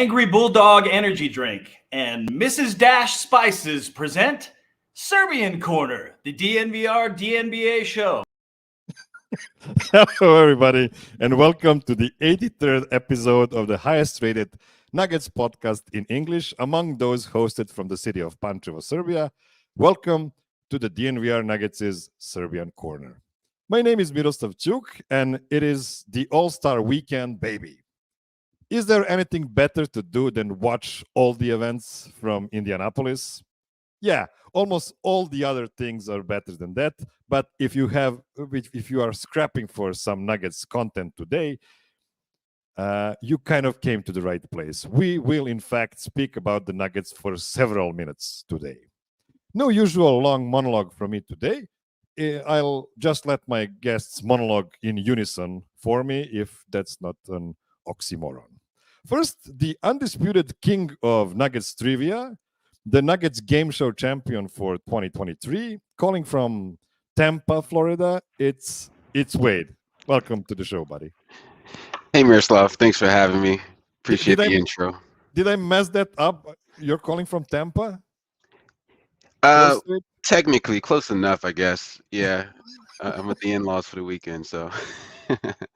Angry Bulldog Energy Drink and Mrs. Dash Spices present Serbian Corner, the DNVR DNBA show. Hello, everybody, and welcome to the 83rd episode of the highest-rated Nuggets podcast in English among those hosted from the city of Pančevo, Serbia. Welcome to the DNVR Nuggets' Serbian Corner. My name is Miroslav, and it is the All-Star Weekend, baby. Is there anything better to do than watch all the events from Indianapolis? Yeah, almost all the other things are better than that. But if you are scrapping for some Nuggets content today, you kind of came to the right place. We will, in fact, speak about the Nuggets for several minutes today. No usual long monologue from me today. I'll just let my guests monologue in unison for me, if that's not an oxymoron. First, the undisputed king of Nuggets trivia, the Nuggets game show champion for 2023, calling from Tampa, Florida. It's Wade. Welcome to the show, buddy. Hey, Miroslav. Thanks for having me. Appreciate the intro. Did I mess that up? You're calling from Tampa? Technically, close enough, I guess. Yeah, I'm with the in-laws for the weekend, so.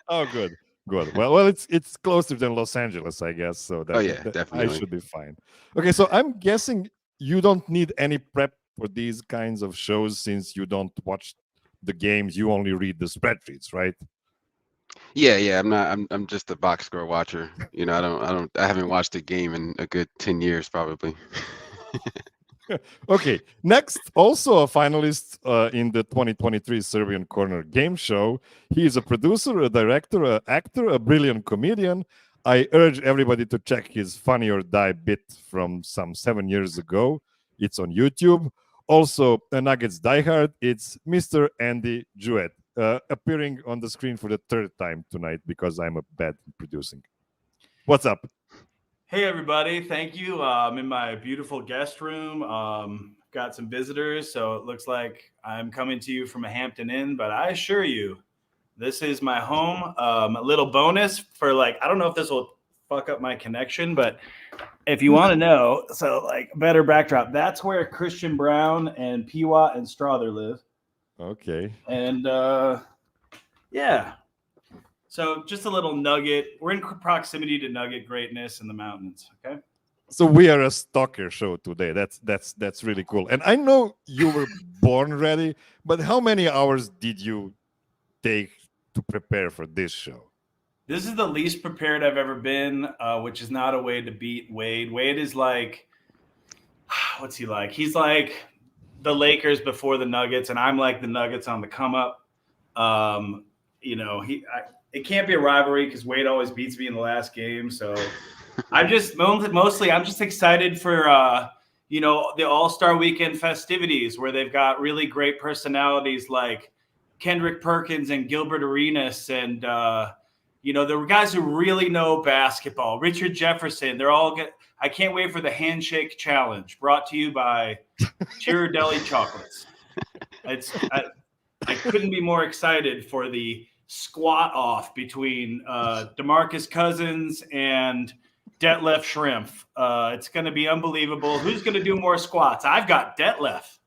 Oh, good. Well, it's closer than Los Angeles, I guess. So definitely. I should be fine. Okay, so I'm guessing you don't need any prep for these kinds of shows since you don't watch the games. You only read the spreadsheets, right? Yeah. I'm just a box score watcher. You know, I haven't watched a game in a good 10 years, probably. Okay, next, also a finalist in the 2023 Serbian Corner game show. He is a producer, a director, an actor, a brilliant comedian. I urge everybody to check his Funny or Die bit from some 7 years ago. It's on YouTube. Also, a Nuggets diehard. It's Mr. Andy Jewett, appearing on the screen for the third time tonight because I'm a bad producing. What's up? Hey, everybody. Thank you. I'm in my beautiful guest room. Got some visitors, so it looks like I'm coming to you from a Hampton Inn, but I assure you, this is my home. A little bonus for I don't know if this will fuck up my connection, but if you want to know, so better backdrop, that's where Christian Brown and Peewat and Strother live. Okay. And yeah. So just a little nugget. We're in proximity to nugget greatness in the mountains. Okay. So we are a stalker show today. That's really cool. And I know you were born ready, but how many hours did you take to prepare for this show? This is the least prepared I've ever been, which is not a way to beat Wade. Wade is what's he like? He's like the Lakers before the Nuggets, and I'm like the Nuggets on the come up. It can't be a rivalry because Wade always beats me in the last game. So I'm just I'm just excited for the All-Star Weekend festivities where they've got really great personalities like Kendrick Perkins and Gilbert Arenas and the guys who really know basketball. Richard Jefferson. They're all good. I can't wait for the handshake challenge brought to you by Ghirardelli Chocolates. I couldn't be more excited for the squat off between DeMarcus Cousins and Detlef Schrempf. It's going to be unbelievable. Who's going to do more squats? I've got Detlef.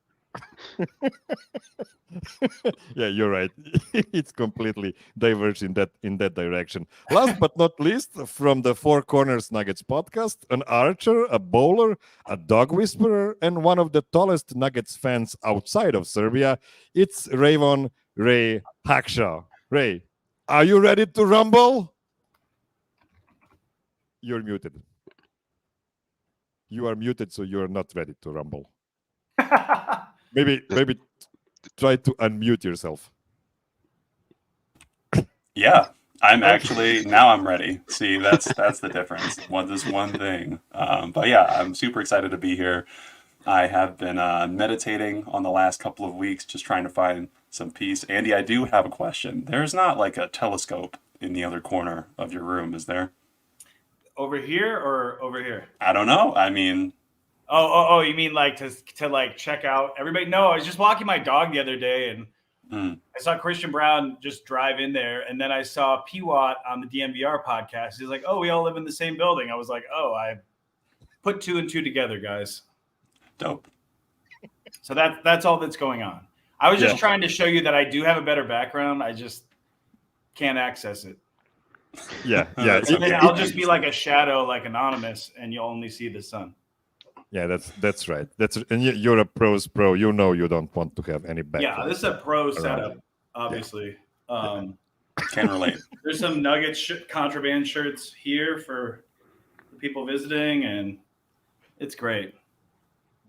Yeah, you're right. It's completely diverged in that direction. Last but not least, from the Four Corners Nuggets podcast, an archer, a bowler, a dog whisperer, and one of the tallest Nuggets fans outside of Serbia, it's Ray Hackshaw. Ray, are you ready to rumble? You're muted. You are muted, so you are not ready to rumble. Maybe try to unmute yourself. Yeah, I'm actually now I'm ready. See, that's the difference. This one thing. But yeah, I'm super excited to be here. I have been meditating on the last couple of weeks, just trying to find some peace. Andy, I do have a question. There's not like a telescope in the other corner of your room, is there? Over here or over here? I don't know. I mean, oh, you mean to check out everybody? No, I was just walking my dog the other day, and I saw Christian Brown just drive in there, and then I saw P-Watt on the DMVR podcast. He's like, "Oh, we all live in the same building." I was like, "Oh, I put 2 and 2 together, guys." Dope. So that's all that's going on. I was just Yeah. trying to show you that I do have a better background. I just can't access it. Yeah. That's And then okay. I'll just be like a shadow, like anonymous, and you'll only see the sun. Yeah, that's right. And you're a pro's pro. You know you don't want to have any background. Yeah, this is a pro setup, obviously. Can relate. There's some Nuggets contraband shirts here for people visiting, and it's great.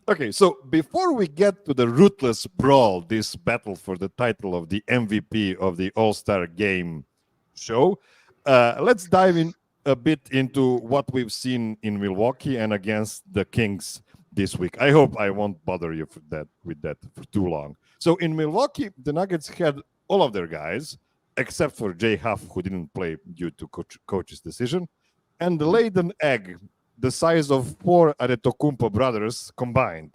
Okay, so before we get to the ruthless brawl, this battle for the title of the MVP of the All-Star Game show, let's dive in a bit into what we've seen in Milwaukee and against the Kings this week. I hope I won't bother you with that for too long. So in Milwaukee, the Nuggets had all of their guys, except for Jay Huff, who didn't play due to coach's decision, and laid an egg the size of 4 Adetokounmpo brothers combined.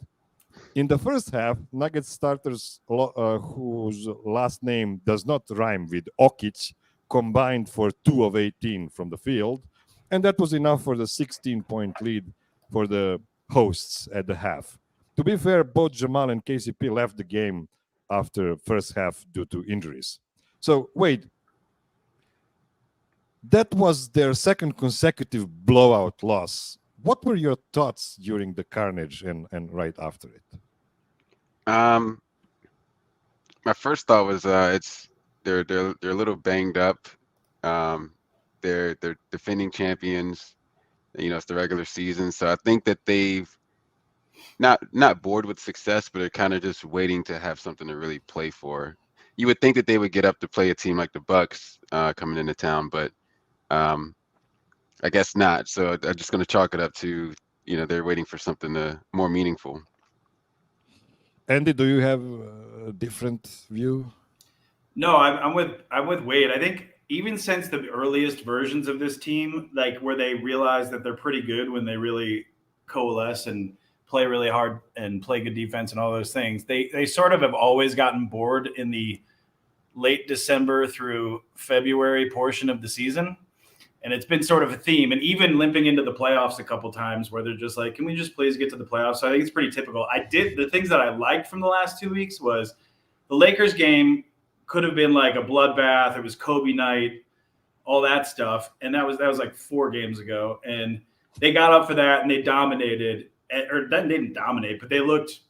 In the first half, Nuggets starters whose last name does not rhyme with Jokic combined for 2 of 18 from the field, and that was enough for the 16-point lead for the hosts at the half. To be fair, both Jamal and KCP left the game after first half due to injuries. So, Wade, that was their second consecutive blowout loss. What were your thoughts during the carnage and right after it? My first thought was they're a little banged up. They're defending champions. You know, it's the regular season, so I think that they've not bored with success, but they're kind of just waiting to have something to really play for. You would think that they would get up to play a team like the Bucks coming into town, but I guess not. So I'm just going to chalk it up to, you know, they're waiting for something more meaningful. Andy, do you have a different view? No, I'm with Wade. I think even since the earliest versions of this team, like where they realize that they're pretty good when they really coalesce and play really hard and play good defense and all those things, they sort of have always gotten bored in the late December through February portion of the season. And it's been sort of a theme, and even limping into the playoffs a couple times where they're just like, can we just please get to the playoffs? So I think it's pretty typical. The things that I liked from the last 2 weeks was the Lakers game could have been like a bloodbath. It was Kobe night, all that stuff. And that was like 4 games ago. And they got up for that and they dominated, or they didn't dominate, but they looked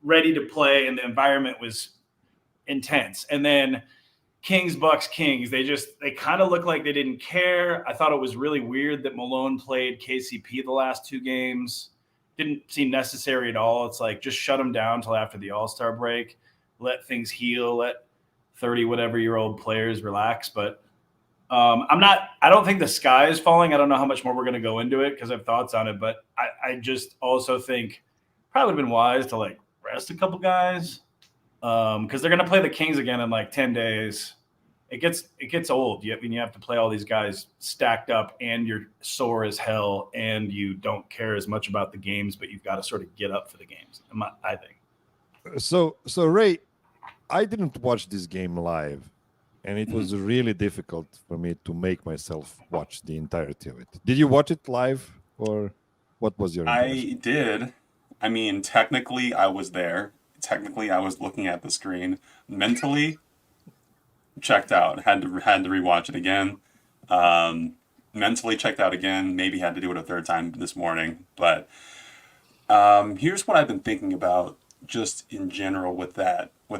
ready to play and the environment was intense. And then Kings, Bucks, Kings, they kind of looked like they didn't care. I thought it was really weird that Malone played KCP the last 2 games. Didn't seem necessary at all. It's like, just shut them down until after the All-Star break. Let things heal. Let 30-whatever-year-old players relax. But I don't think the sky is falling. I don't know how much more we're going to go into it because I have thoughts on it. But I just also think probably would have been wise to like rest a couple guys. Because they're going to play the Kings again in like 10 days. It gets old. You have to play all these guys stacked up and you're sore as hell and you don't care as much about the games, but you've got to sort of get up for the games, I think. So Ray, I didn't watch this game live, and it was really difficult for me to make myself watch the entirety of it. Did you watch it live, or what was your impression? I did. I mean, technically, I was there. Technically, I was looking at the screen. Mentally, checked out. Had to rewatch it again. Mentally checked out again. Maybe had to do it a third time this morning. But here's what I've been thinking about, just in general with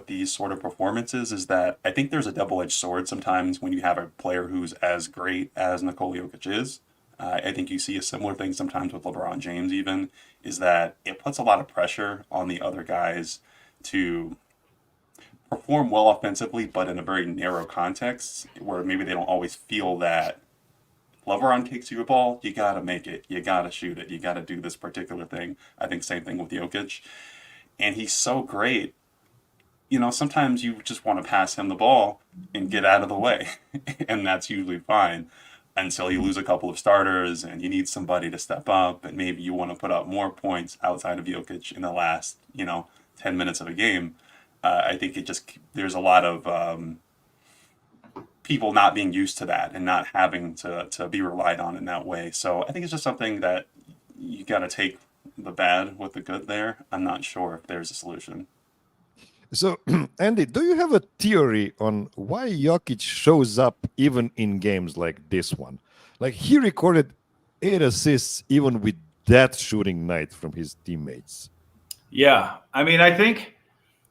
these sort of performances, is that I think there's a double-edged sword sometimes when you have a player who's as great as Nikola Jokic is. I think you see a similar thing sometimes with LeBron James even, is that it puts a lot of pressure on the other guys to perform well offensively, but in a very narrow context where maybe they don't always feel that LeBron kicks you a ball, you got to make it, you got to shoot it, you got to do this particular thing. I think same thing with Jokic. And he's so great. You know, sometimes you just want to pass him the ball and get out of the way. And that's usually fine until you lose a couple of starters and you need somebody to step up and maybe you want to put up more points outside of Jokic in the last, 10 minutes of a game. I think there's a lot of people not being used to that and not having to be relied on in that way. So I think it's just something that you got to take the bad with the good there. I'm not sure if there's a solution. So, Andy, do you have a theory on why Jokic shows up even in games like this one? Like, he recorded 8 assists even with that shooting night from his teammates. Yeah. I mean, I think,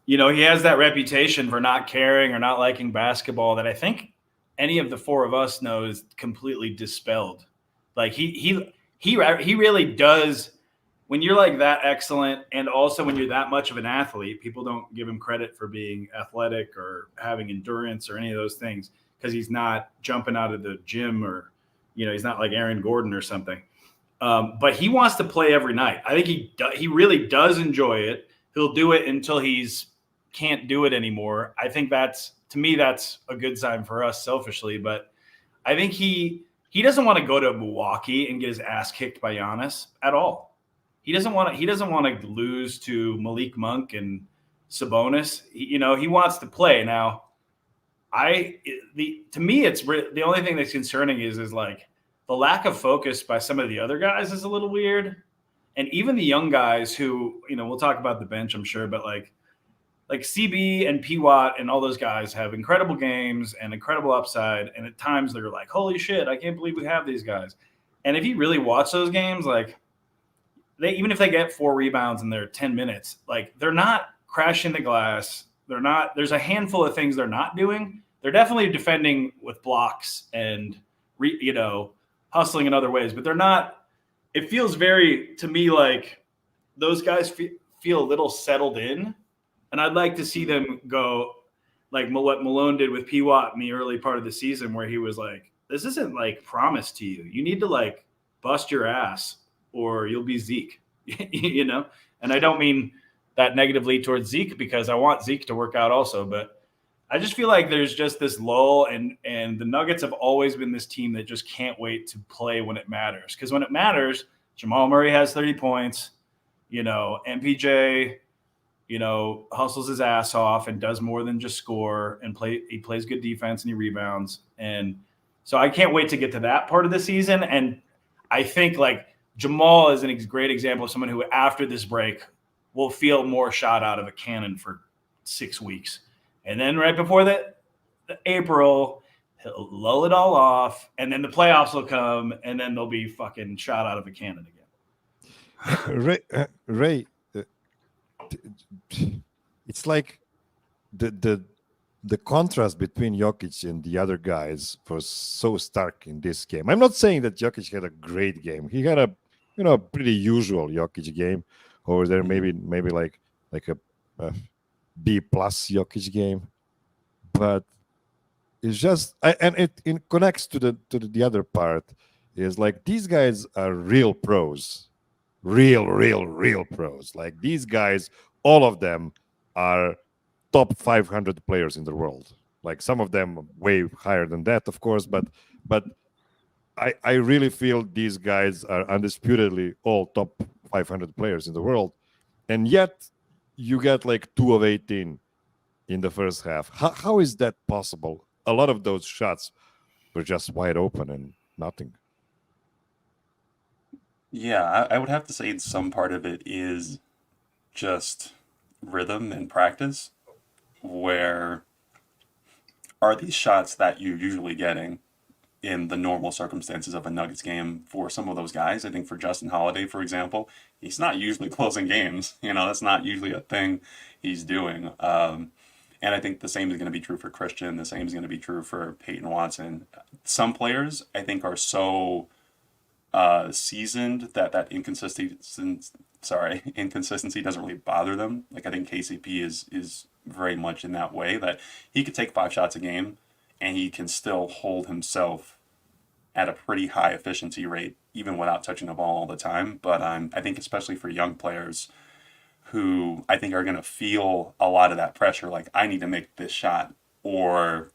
he has that reputation for not caring or not liking basketball that I think any of the four of us know is completely dispelled. Like he really does. When you're like that excellent, and also when you're that much of an athlete, people don't give him credit for being athletic or having endurance or any of those things because he's not jumping out of the gym or, he's not like Aaron Gordon or something. But he wants to play every night. I think he really does enjoy it. He'll do it until he's can't do it anymore. I think that's a good sign for us selfishly. But I think he doesn't want to go to Milwaukee and get his ass kicked by Giannis at all. He doesn't want to lose to Malik Monk and Sabonis. He wants to play. Now, to me, it's the only thing that's concerning is like the lack of focus by some of the other guys is a little weird. And even the young guys who, we'll talk about the bench, I'm sure, but like CB and P Watt and all those guys have incredible games and incredible upside. And at times they're like, holy shit, I can't believe we have these guys. And if you really watch those games, like, even if they get 4 rebounds in their 10 minutes, like they're not crashing the glass. There's a handful of things they're not doing. They're definitely defending with blocks and, hustling in other ways, but they're not, it feels very, to me, like those guys feel a little settled in. And I'd like to see them go like what Malone did with P Watt in the early part of the season, where he was like, this isn't like promised to you. You need to like bust your ass or you'll be Zeke, And I don't mean that negatively towards Zeke because I want Zeke to work out also. But I just feel like there's just this lull, and the Nuggets have always been this team that just can't wait to play when it matters. Because when it matters, Jamal Murray has 30 points, MPJ, hustles his ass off and does more than just score and he plays good defense and he rebounds. And so I can't wait to get to that part of the season. And I think like Jamal is a great example of someone who after this break will feel more shot out of a cannon for 6 weeks. And then right before the April, he'll lull it all off. And then the playoffs will come and then they'll be fucking shot out of a cannon again. Ray, it's like the contrast between Jokic and the other guys was so stark in this game. I'm not saying that Jokic had a great game. He had a pretty usual Jokic game over there. Maybe like a B plus Jokic game, but it's just and it connects to the other part is like these guys are real pros, real pros. Like these guys, all of them are top 500 players in the world. Like some of them way higher than that, of course, but I really feel these guys are undisputedly all top 500 players in the world. And yet you get like 2 of 18 in the first half. How is that possible? A lot of those shots were just wide open and nothing. Yeah, I would have to say some part of it is just rhythm and practice. Where are these shots that you're usually getting in the normal circumstances of a Nuggets game for some of those guys? I think for Justin Holiday, for example, he's not usually closing games. That's not usually a thing he's doing. And I think the same is going to be true for Christian. The same is going to be true for Peyton Watson. Some players, I think, are so seasoned that inconsistency doesn't really bother them. Like I think KCP is very much in that way that he could take 5 shots a game and he can still hold himself at a pretty high efficiency rate even without touching the ball all the time. But I think especially for young players who I think are going to feel a lot of that pressure, like I need to make this shot or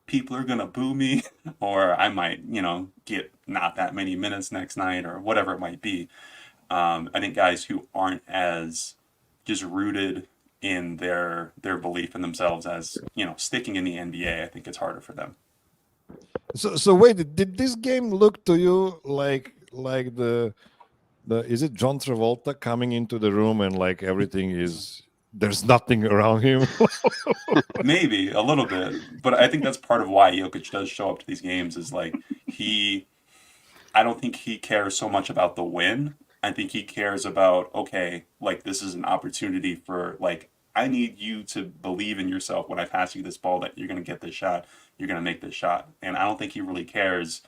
people are going to boo me or I might, get not that many minutes next night or whatever it might be. I think guys who aren't as just rooted in their belief in themselves as, sticking in the NBA. I think it's harder for them. So wait, did this game look to you like the is it John Travolta coming into the room and like everything is there's nothing around him? Maybe a little bit, but I think that's part of why Jokic does show up to these games is like I don't think he cares so much about the win. I think he cares about, okay, like this is an opportunity for like I need you to believe in yourself when I pass you this ball that you're going to get this shot, you're going to make this shot. And I don't think he really cares,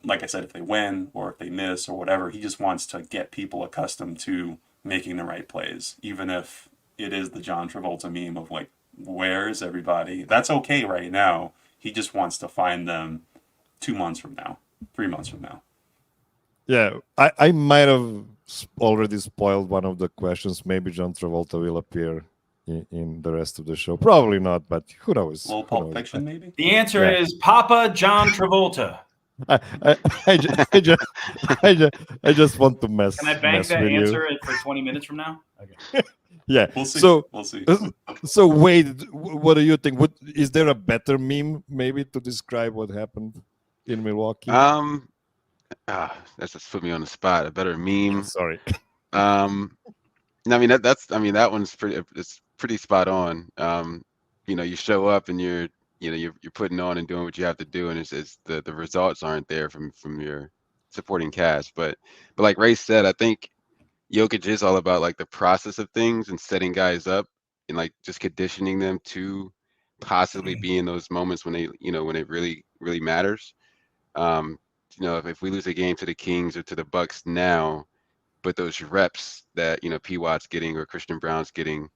like I said, if they win or if they miss or whatever. He just wants to get people accustomed to making the right plays, even if it is the John Travolta meme of like, where's everybody? That's okay right now. He just wants to find them 2 months from now, 3 months from now. Yeah, I might have already spoiled one of the questions. Maybe John Travolta will appear in the rest of the show. Probably not, but who knows? A little Pulp Fiction, maybe? The answer is Papa John Travolta. I just want to mess. Can I bank mess that with answer you. for 20 minutes from now? Okay. Yeah. We'll see. So We'll see. So wait, what do you think? Is there a better meme maybe to describe what happened in Milwaukee? That's just put me on the spot. A better meme. Sorry. I mean that one's pretty spot on. You show up and you're putting on and doing what you have to do, and it's the results aren't there from your supporting cast. But like Ray said, I think Jokic is all about like the process of things and setting guys up and like just conditioning them to possibly be in those moments when when it really, really matters. If we lose a game to the Kings or to the Bucks now, but those reps that P. Watt's getting or Christian Brown's getting,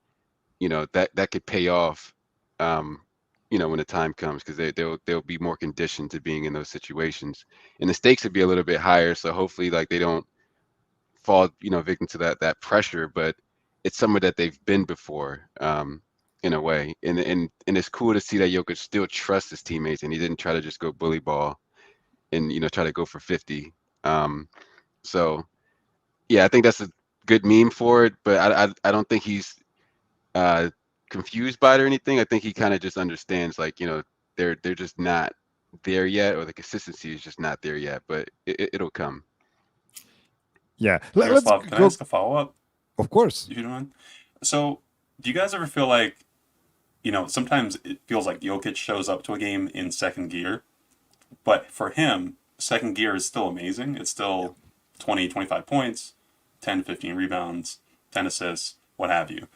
that could pay off, when the time comes, because they'll be more conditioned to being in those situations, and the stakes would be a little bit higher. So hopefully, like they don't fall, victim to that pressure, but it's somewhere that they've been before, in a way, and it's cool to see that Jokic still trusts his teammates and he didn't try to just go bully ball and try to go for 50. So yeah, I think that's a good meme for it, but I don't think he's confused by it or anything. I think he kind of just understands, like, they're just not there yet, or the consistency is just not there yet, but it'll come. Yeah. Miroslav, can I ask a follow-up? Of course. If you don't mind. So, do you guys ever feel like, sometimes it feels like Jokic shows up to a game in second gear, but for him, second gear is still amazing. It's still 20, 25 points, 10, 15 rebounds, 10 assists, what have you.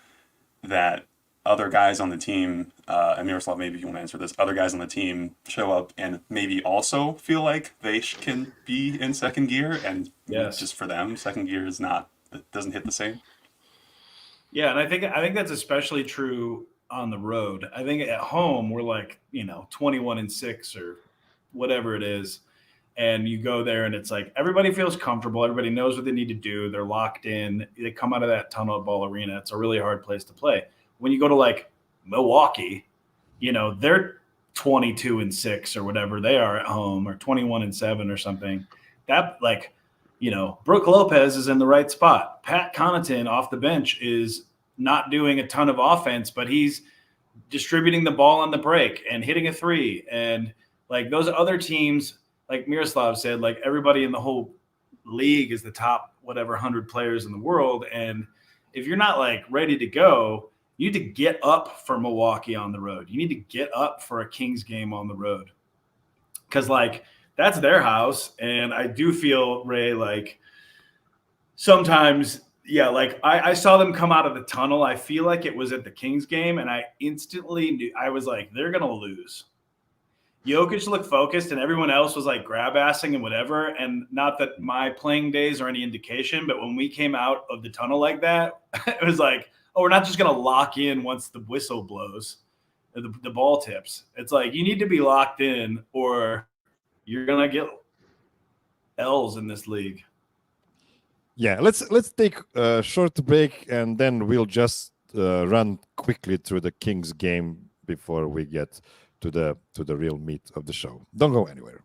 That other guys on the team, and Miroslav, maybe you want to answer this, other guys on the team show up and maybe also feel like they can be in second gear, and just for them, second gear is not, it doesn't hit the same. Yeah, and I think that's especially true on the road. I think at home we're like, 21-6 or whatever it is. And you go there and it's like everybody feels comfortable. Everybody knows what they need to do. They're locked in. They come out of that tunnel ball arena. It's a really hard place to play. When you go to like Milwaukee, they're 22-6 or whatever they are at home, or 21-7 or something. That Brook Lopez is in the right spot. Pat Connaughton off the bench is not doing a ton of offense, but he's distributing the ball on the break and hitting a three. And like those other teams, like Miroslav said, like everybody in the whole league is the top 100 players in the world. And if you're not like ready to go, you need to get up for Milwaukee on the road. You need to get up for a Kings game on the road, because like that's their house. And I do feel, Ray, like sometimes, like I saw them come out of the tunnel. I feel like it was at the Kings game, and I instantly knew, I was like, they're going to lose. Jokic looked focused, and everyone else was like grab-assing and whatever. And not that my playing days are any indication, but when we came out of the tunnel like that, it was like, oh, we're not just going to lock in once the whistle blows, or the ball tips. It's like you need to be locked in, or you're going to get L's in this league. Yeah, let's take a short break, and then we'll just run quickly through the Kings game before we get to the real meat of the show. Don't go anywhere.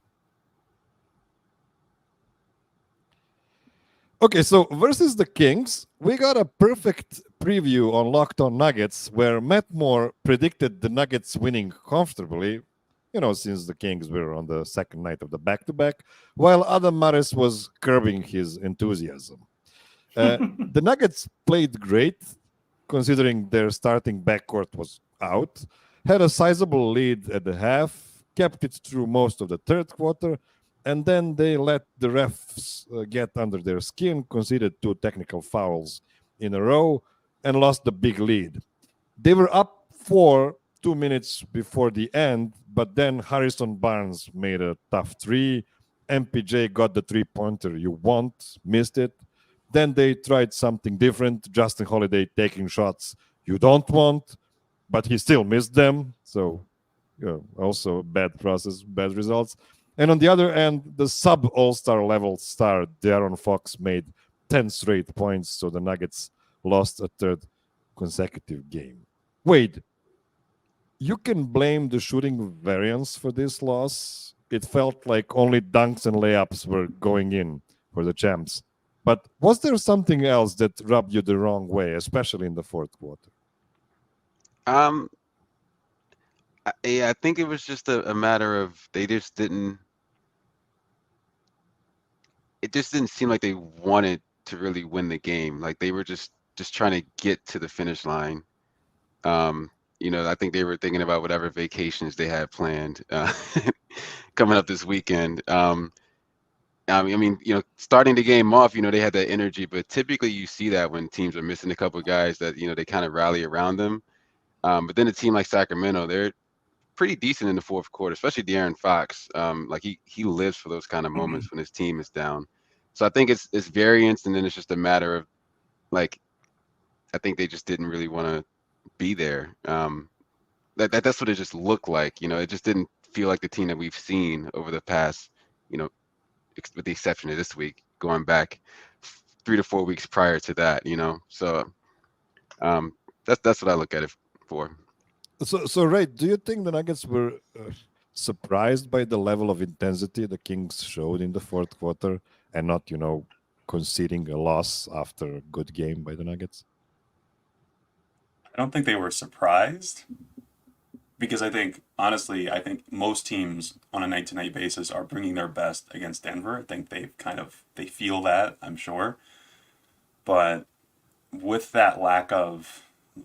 Okay, so versus the Kings, we got a perfect preview on Locked On Nuggets, where Matt Moore predicted the Nuggets winning comfortably, since the Kings were on the second night of the back-to-back, while Adam Mares was curbing his enthusiasm. The Nuggets played great, considering their starting backcourt was out, had a sizable lead at the half, kept it through most of the third quarter, and then they let the refs get under their skin, conceded 2 technical fouls in a row, and lost the big lead. They were up 4 2 minutes before the end, but then Harrison Barnes made a tough 3. MPJ got the 3-pointer you want, missed it. Then they tried something different. Justin Holiday taking shots you don't want, but he still missed them. So, also bad process, bad results. And on the other end, the sub-all-star level star, De'Aaron Fox, made 10 straight points, so the Nuggets lost a 3rd consecutive game. Wade, you can blame the shooting variance for this loss. It felt like only dunks and layups were going in for the champs. But was there something else that rubbed you the wrong way, especially in the fourth quarter? I think it was just a matter of they just didn't. It just didn't seem like they wanted to really win the game. Like they were just trying to get to the finish line. I think they were thinking about whatever vacations they had planned coming up this weekend. Starting the game off, they had that energy, but typically you see that when teams are missing a couple of guys that, they kind of rally around them. But then a team like Sacramento, they're pretty decent in the fourth quarter, especially De'Aaron Fox. He lives for those kind of moments when his team is down. So I think it's variance, and then it's just a matter of I think they just didn't really want to be there. That's what it just looked like. It just didn't feel like the team that we've seen over the past, with the exception of this week, going back 3 to 4 weeks prior to that. So that's what I look at it for. So Ray, do you think the Nuggets were surprised by the level of intensity the Kings showed in the fourth quarter, and not, conceding a loss after a good game by the Nuggets? I don't think they were surprised, because I think most teams on a night-to-night basis are bringing their best against Denver. I think they feel that, I'm sure. But with that lack of,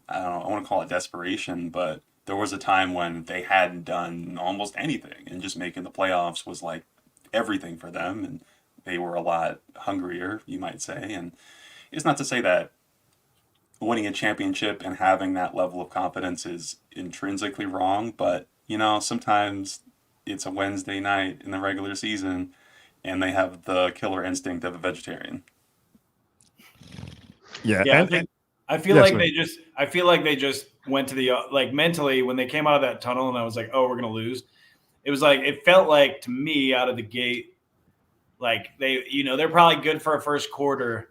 I want to call it desperation, but there was a time when they hadn't done almost anything, and just making the playoffs was like everything for them, and they were a lot hungrier, you might say. And it's not to say that winning a championship and having that level of confidence is intrinsically wrong, but sometimes it's a Wednesday night in the regular season and they have the killer instinct of a vegetarian. Yeah, I feel like they just went to the mentally when they came out of that tunnel, and I was like, oh, we're gonna lose. It was like, it felt like to me out of the gate, like they're probably good for a first quarter.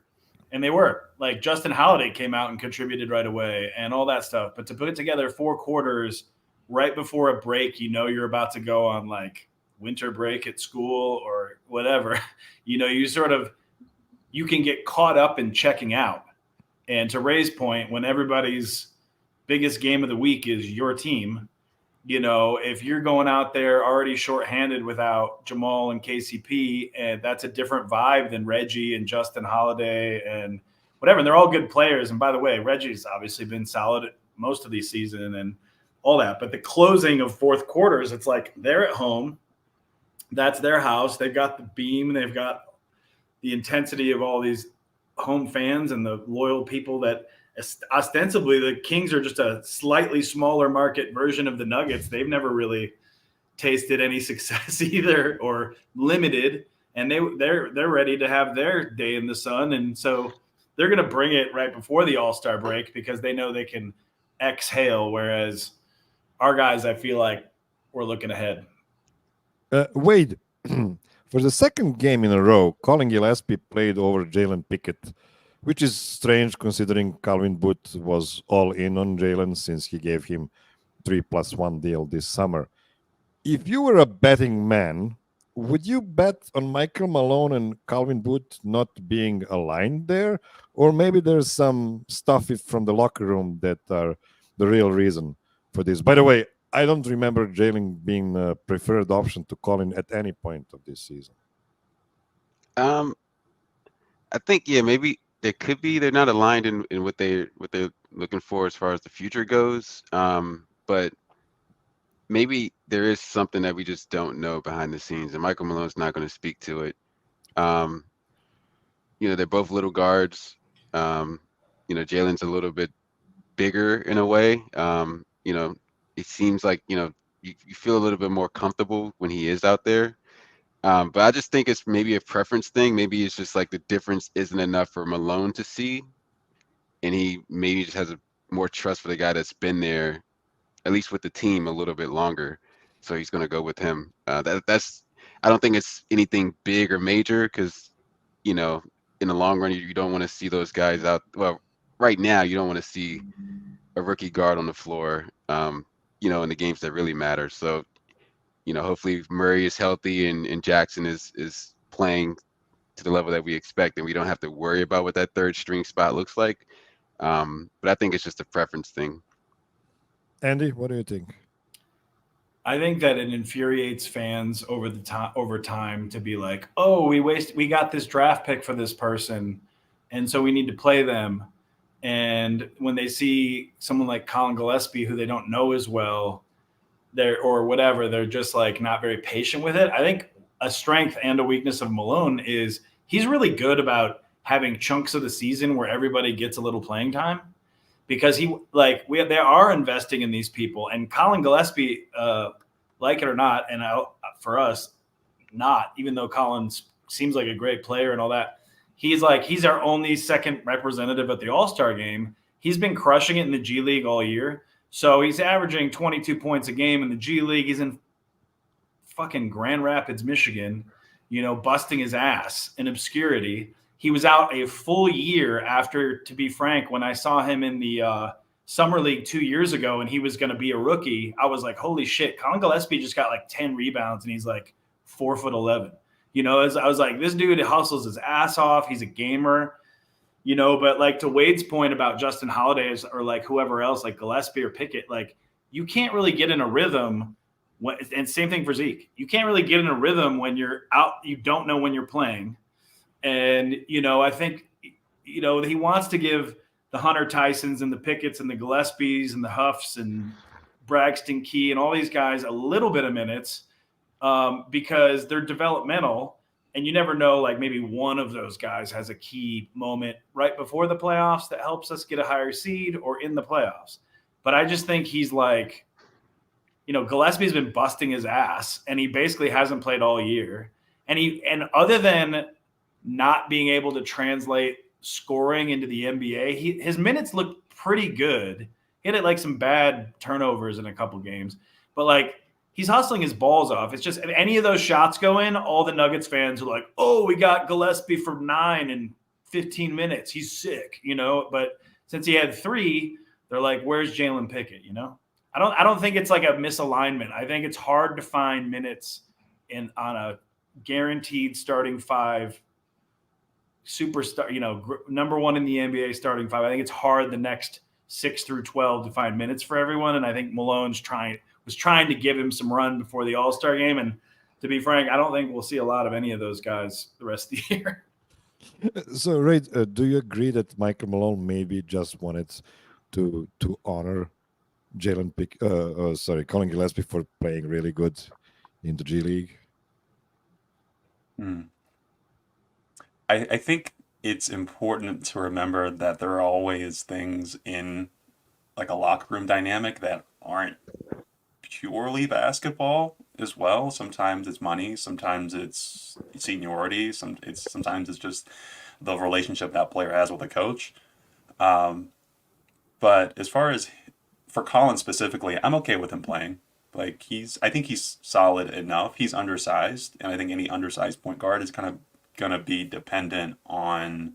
And they were. Like, Justin Holiday came out and contributed right away and all that stuff. But to put it together 4 quarters right before a break, you're about to go on, winter break at school or whatever. You can get caught up in checking out. And to Ray's point, when everybody's biggest game of the week is your team, if you're going out there already shorthanded without Jamal and KCP, and that's a different vibe than Reggie and Justin Holiday and whatever. And they're all good players. And by the way, Reggie's obviously been solid most of the season and all that. But the closing of fourth quarters, it's like they're at home. That's their house. They've got the beam. They've got the intensity of all these home fans and the loyal people that ostensibly the Kings are just a slightly smaller market version of the Nuggets. They've never really tasted any success either, or limited, and they're ready to have their day in the sun. And so they're going to bring it right before the All-Star break because they know they can exhale. Whereas our guys, I feel like we're looking ahead. Wade, for the second game in a row, Colin Gillespie played over Jalen Pickett, which is strange considering Calvin Booth was all in on Jalen since he gave him 3+1 deal this summer. If you were a betting man, would you bet on Michael Malone and Calvin Booth not being aligned there, or maybe there's some stuff from the locker room that are the real reason for this? By the way, I don't remember Jalen being a preferred option to Colin at any point of this season. Um, I think maybe there could be they're not aligned in what they're looking for as far as the future goes. But maybe there is something that we just don't know behind the scenes, and Michael Malone's not going to speak to it. They're both little guards. Jalen's a little bit bigger in a way. It seems like you feel a little bit more comfortable when he is out there. But I just think it's maybe a preference thing. Maybe it's just like the difference isn't enough for Malone to see, and he maybe just has more trust for the guy that's been there, at least with the team, a little bit longer. So he's going to go with him. That's I don't think it's anything big or major because, in the long run, you don't want to see those guys out. Well, right now, you don't want to see a rookie guard on the floor, in the games that really matter. So, hopefully Murray is healthy and Jackson is playing to the level that we expect, and we don't have to worry about what that third string spot looks like. But I think it's just a preference thing. Andy, what do you think? I think that it infuriates fans over time to be like, oh, we got this draft pick for this person, and so we need to play them. And when they see someone like Colin Gillespie, who they don't know as well, they're just like not very patient with it. I think a strength and a weakness of Malone is he's really good about having chunks of the season where everybody gets a little playing time, because they are investing in these people. And Colin Gillespie, like it or not, and for us, not, even though Colin seems like a great player and all that, he's our only second representative at the All-Star game. He's been crushing it in the G League all year. So he's averaging 22 points a game in the G League. He's in fucking Grand Rapids, Michigan, busting his ass in obscurity. He was out a full year after, to be frank, when I saw him in the Summer League 2 years ago and he was going to be a rookie, I was like, holy shit, Colin Gillespie just got like 10 rebounds and he's like 4'11". I was like, this dude hustles his ass off. He's a gamer. But like to Wade's point about Justin Holiday or like whoever else, like Gillespie or Pickett, like you can't really get in a rhythm. And same thing for Zeke. You can't really get in a rhythm when you're out. You don't know when you're playing. And, I think, he wants to give the Hunter Tysons and the Picketts and the Gillespies and the Huffs and Braxton Key and all these guys a little bit of minutes because they're developmental. And you never know, like maybe one of those guys has a key moment right before the playoffs that helps us get a higher seed or in the playoffs. But I just think he's like, Gillespie's been busting his ass and he basically hasn't played all year. And other than not being able to translate scoring into the NBA, his minutes look pretty good. He had like some bad turnovers in a couple games, but like, he's hustling his balls off. It's just if any of those shots go in, all the Nuggets fans are like, oh, we got Gillespie for 9 in 15 minutes. He's sick, But since he had 3, they're like, where's Jalen Pickett, I don't think it's like a misalignment. I think it's hard to find minutes on a guaranteed starting 5 superstar, number 1 in the NBA starting 5. I think it's hard the next 6 through 12 to find minutes for everyone. And I think Malone's was trying to give him some run before the All-Star game. And to be frank, I don't think we'll see a lot of any of those guys the rest of the year. So, Ray, do you agree that Michael Malone maybe just wanted to honor Colin Gillespie for playing really good in the G League? I think it's important to remember that there are always things in like a locker room dynamic that aren't purely basketball as well. Sometimes it's money, sometimes it's seniority, sometimes it's just the relationship that player has with a coach. But as far as for Colin specifically, I'm okay with him playing. Like I think he's solid enough. He's undersized, and I think any undersized point guard is kind of gonna be dependent on,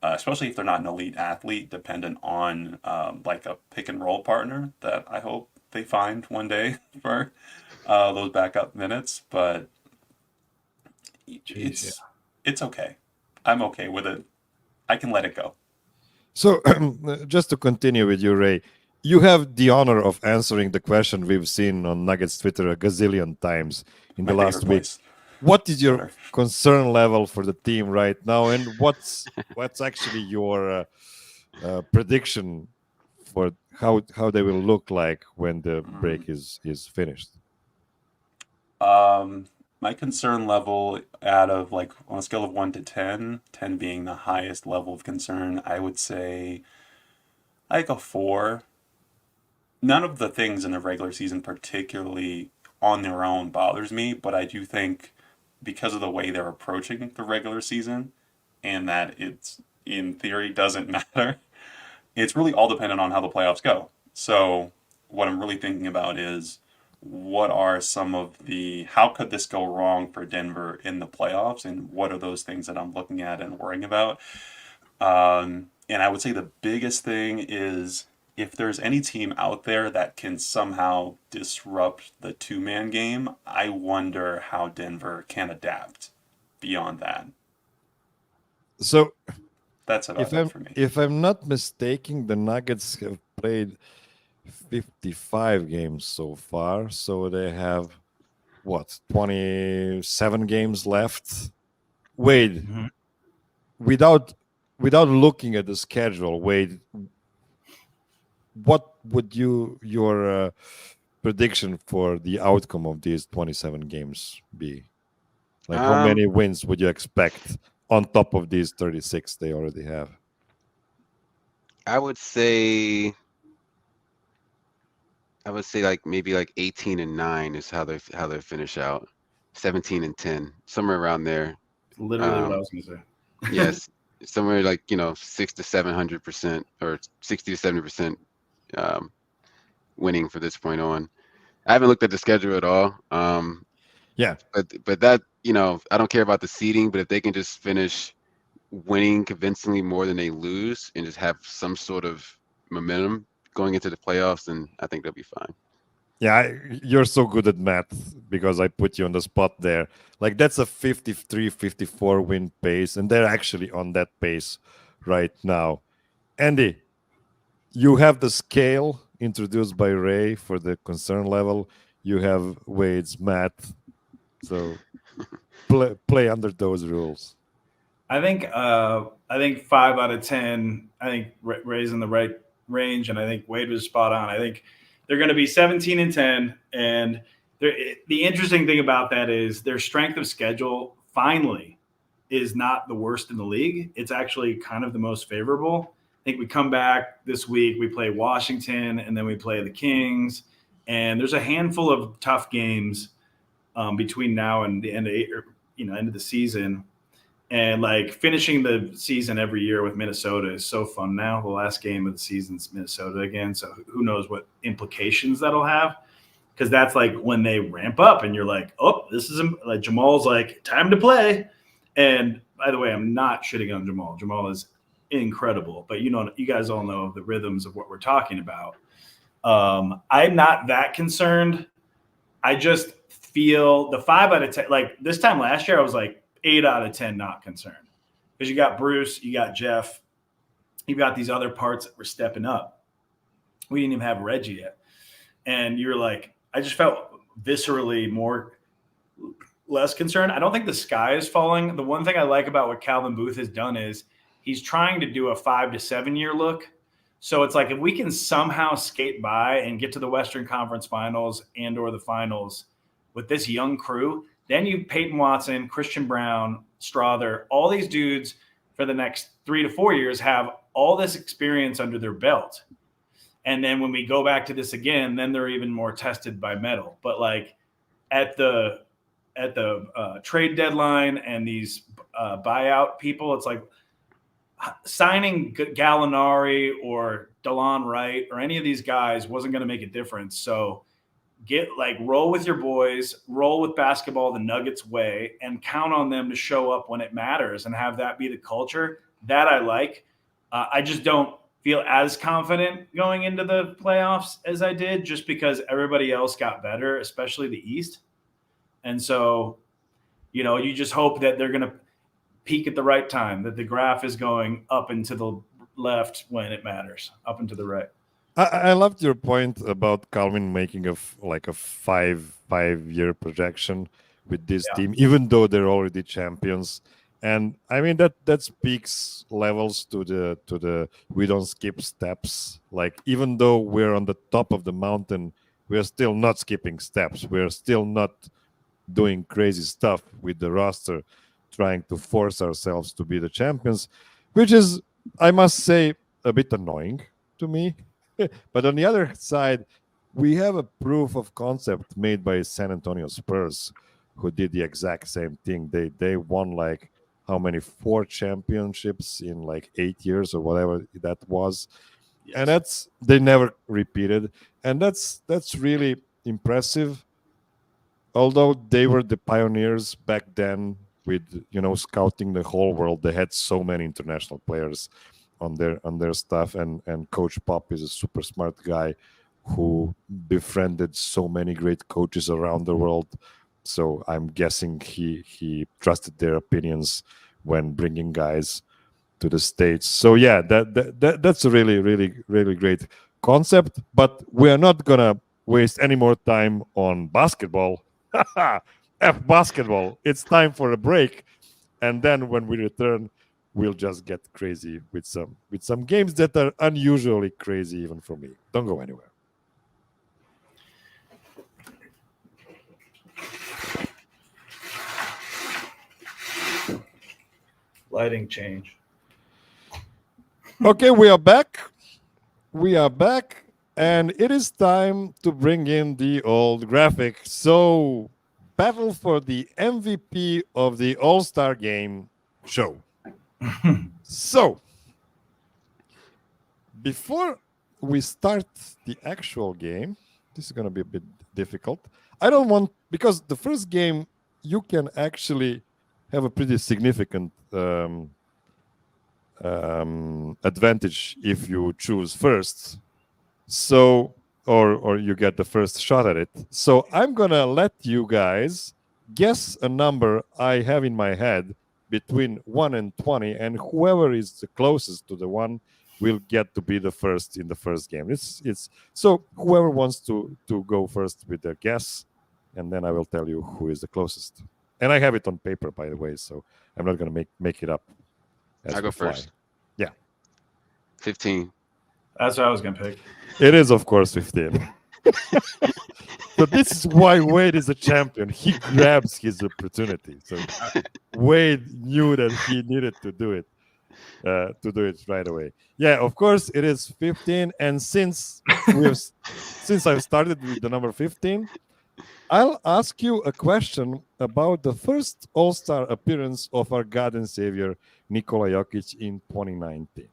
especially if they're not an elite athlete, dependent on like a pick and roll partner that I hope they find one day for those backup minutes. But It's okay. I'm okay with it. I can let it go. So, just to continue with you, Ray, you have the honor of answering the question we've seen on Nuggets Twitter a gazillion times in the My last favorite week. place. What is your Twitter. concern level for the team right now, and what's actually your prediction for how they will look like when the break is finished? My concern level out of like on a scale of 1 to 10, 10 being the highest level of concern, I would say like a 4. None of the things in the regular season particularly on their own bothers me, but I do think because of the way they're approaching the regular season and that it's in theory doesn't matter, it's really all dependent on how the playoffs go. So what I'm really thinking about is what are some of the how could this go wrong for Denver in the playoffs, and what are those things that I'm looking at and worrying about. And I would say the biggest thing is if there's any team out there that can somehow disrupt the two-man game, I wonder how Denver can adapt beyond that. So That's about it for me. if I'm not mistaken, the Nuggets have played 55 games so far, so they have what 27 games left. Wade, without looking at the schedule, Wade, what would your prediction for the outcome of these 27 games be? Like, how many wins would you expect on top of these 36 they already have? I would say like maybe like 18-9 is how they finish out. 17-10, somewhere around there. Literally what I was going to say. Yes, somewhere like 600 to 700% or 60 to 70% winning for this point on. I haven't looked at the schedule at all. Yeah, but that I don't care about the seeding, but if they can just finish winning convincingly more than they lose and just have some sort of momentum going into the playoffs, then I think they'll be fine. Yeah, you're so good at math because I put you on the spot there. Like, that's a 53, 54 win pace, and they're actually on that pace right now. Andy, you have the scale introduced by Ray for the concern level. You have Wade's math. So play under those rules. I think 5 out of 10. I think Ray's in the right range, and I think Wade was spot on. I think they're going to be 17-10, and the interesting thing about that is their strength of schedule finally is not the worst in the league. It's actually kind of the most favorable. I think we come back this week, we play Washington, and then we play the Kings, and there's a handful of tough games between now and the end of the season. And like finishing the season every year with Minnesota is so fun now. The last game of the season's Minnesota again. So who knows what implications that'll have? Because that's like when they ramp up and you're like, oh, this is like Jamal's like, time to play. And by the way, I'm not shitting on Jamal. Jamal is incredible. But you guys all know the rhythms of what we're talking about. I'm not that concerned. I just feel the 5 out of 10, like this time last year, I was like 8 out of 10 not concerned because you got Bruce, you got Jeff, you got these other parts that were stepping up. We didn't even have Reggie yet. And you're like, I just felt viscerally less concerned. I don't think the sky is falling. The one thing I like about what Calvin Booth has done is he's trying to do a 5 to 7 year look. So it's like if we can somehow skate by and get to the Western Conference Finals and or the finals with this young crew, then you Peyton Watson, Christian Brown, Strother, all these dudes for the next 3 to 4 years have all this experience under their belt. And then when we go back to this again, then they're even more tested by metal. But like at the trade deadline and these buyout people, it's like signing Gallinari or DeLon Wright or any of these guys wasn't going to make a difference. So roll with your boys, roll with basketball the Nuggets way, and count on them to show up when it matters and have that be the culture. That I like. I just don't feel as confident going into the playoffs as I did just because everybody else got better, especially the East. And so You just hope that they're going to peak at the right time, that the graph is going up and to the left when it matters, up and to the right. I loved your point about Calvin making a five-year projection with this team, even though they're already champions. And I mean that speaks levels to the we don't skip steps. Like, even though we're on the top of the mountain, we're still not skipping steps. We're still not doing crazy stuff with the roster, trying to force ourselves to be the champions, which is, I must say, a bit annoying to me. But on the other side, we have a proof of concept made by San Antonio Spurs, who did the exact same thing. They won like how many 4 championships in like 8 years or whatever that was. Yes. And they never repeated, and that's really impressive. Although they were the pioneers back then with scouting the whole world, they had so many international players on their stuff, and Coach Pop is a super smart guy who befriended so many great coaches around the world. So I'm guessing he trusted their opinions when bringing guys to the States. So yeah, that's a really great concept. But we are not gonna waste any more time on basketball. F basketball. It's time for a break, and then when we return, we'll just get crazy with some games that are unusually crazy even for me. Don't go anywhere. Lighting change. Okay, we are back. And it is time to bring in the old graphic. So, battle for the MVP of the All-Star Game show. So, before we start the actual game, this is going to be a bit difficult. Because the first game, you can actually have a pretty significant advantage if you choose first. So, or you get the first shot at it. So I'm gonna let you guys guess a number I have in my head between 1 and 20, and whoever is the closest to the 1 will get to be the first in the first game. It's so whoever wants to go first with their guess, and then I will tell you who is the closest. And I have it on paper, by the way, so I'm not gonna make it up. I'll go first. Yeah. 15. That's what I was going to pick. It is, of course, 15. But this is why Wade is a champion. He grabs his opportunity. So Wade knew that he needed to do it right away. Yeah, of course, it is 15. And since I've started with the number 15, I'll ask you a question about the first All-Star appearance of our God and Savior, Nikola Jokic, in 2019.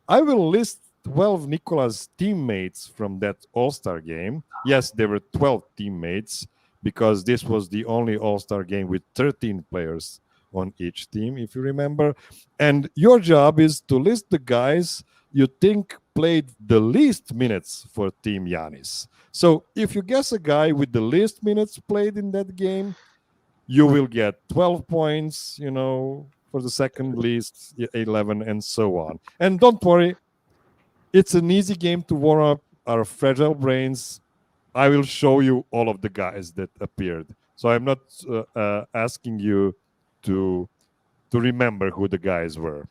I will list 12 Nikola's teammates from that All-Star game. Yes, there were 12 teammates because this was the only All-Star game with 13 players on each team, if you remember. And your job is to list the guys you think played the least minutes for Team Giannis. So if you guess a guy with the least minutes played in that game, you will get 12 points, for the second least, 11, and so on. And don't worry, it's an easy game to warm up our fragile brains. I will show you all of the guys that appeared. So I'm not asking you to remember who the guys were.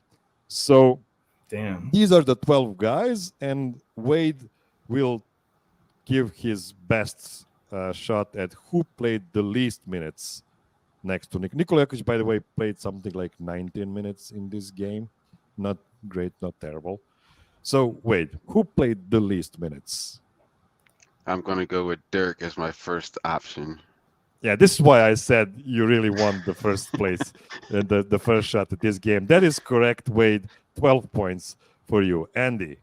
So these are the 12 guys, and Wade will give his best shot at who played the least minutes next to Nick. Nikola Jokic, by the way, played something like 19 minutes in this game. Not great, not terrible. So, Wade, who played the least minutes? I'm going to go with Dirk as my first option. Yeah, this is why I said you really won the first place, the first shot at this game. That is correct, Wade. 12 points for you. Andy?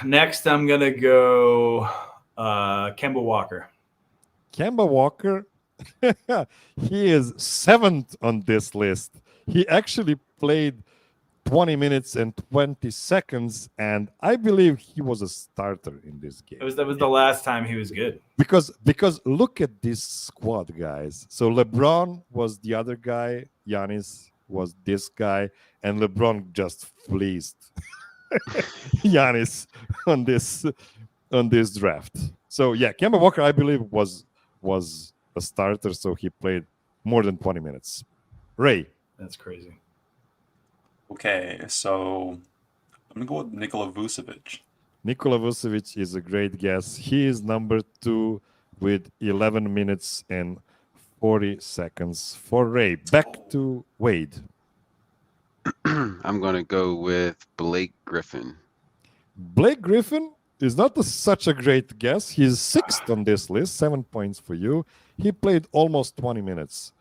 Next, I'm going to go Kemba Walker. Kemba Walker? He is 7th on this list. He actually played 20 minutes and 20 seconds, and I believe he was a starter in this game. That was the last time he was good. Because look at this squad, guys. So LeBron was the other guy, Giannis was this guy, and LeBron just fleeced Giannis on this draft. So yeah, Kemba Walker, I believe, was a starter, so he played more than 20 minutes. Ray. That's crazy. Okay, so I'm gonna go with Nikola Vucevic. Nikola Vucevic is a great guess. He is number 2 with 11 minutes and 40 seconds for Ray. Back to Wade. I'm gonna go with Blake Griffin. Blake Griffin is not such a great guess. He's 6th on this list, 7 points for you. He played almost 20 minutes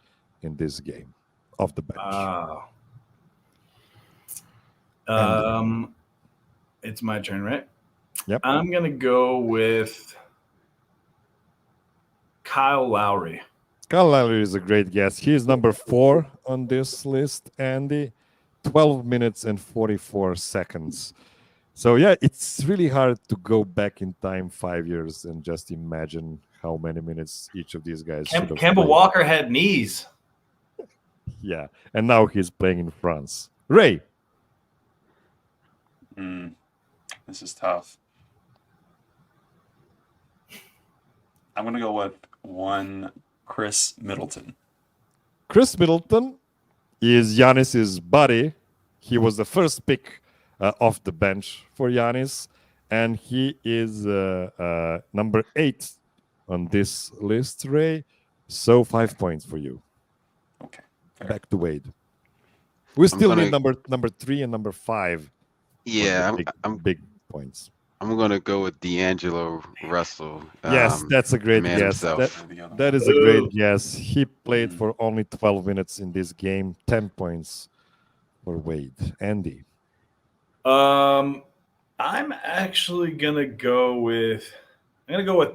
in this game off the bench. Wow. It's my turn, right? Yep. I'm gonna go with Kyle Lowry. Kyle Lowry is a great guess. He is number 4 on this list, Andy. 12 minutes and 44 seconds. So yeah, it's really hard to go back in time 5 years and just imagine how many minutes each of these guys should have Kemba played. Walker had knees. Yeah, and now he's playing in France. Ray. This is tough. I'm gonna go with one Chris Middleton. Chris Middleton is Giannis's buddy. He was the first pick off the bench for Giannis, and he is number 8 on this list, Ray. So 5 points for you. Okay. Fair. Back to Wade. We still gonna- need number 3 and number 5. Yeah, I'm big points. I'm gonna go with D'Angelo Russell. Yes, that's a great man guess. himself. That is a great guess. He played for only 12 minutes in this game. 10 points for Wade. Andy. I'm actually gonna go with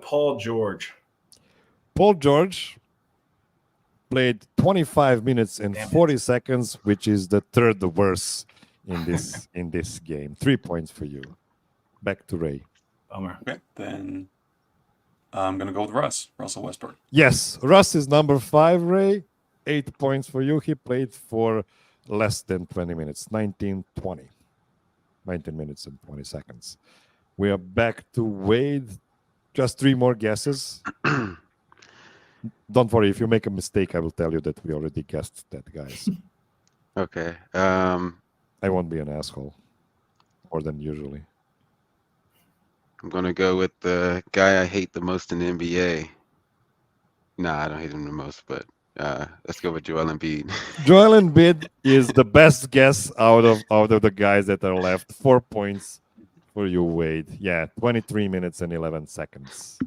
Paul George. Paul George played 25 minutes and 40 seconds, which is the third worst in this game. 3 points for you. Back to Ray. Bummer. Okay, then I'm gonna go with Russell Westbrook. Yes, Russ is number 5, Ray. 8 points for you. He played for less than 20 minutes, 19 minutes and 20 seconds. We are back to Wade. Just 3 more guesses. Don't worry, if you make a mistake, I will tell you that we already guessed that, guys. Okay. I won't be an asshole more than usually. I'm gonna go with the guy I hate the most in the NBA. Nah, I don't hate him the most, but let's go with Joel Embiid. Joel Embiid is the best guess out of the guys that are left. 4 points for you, Wade. Yeah, 23 minutes and 11 seconds.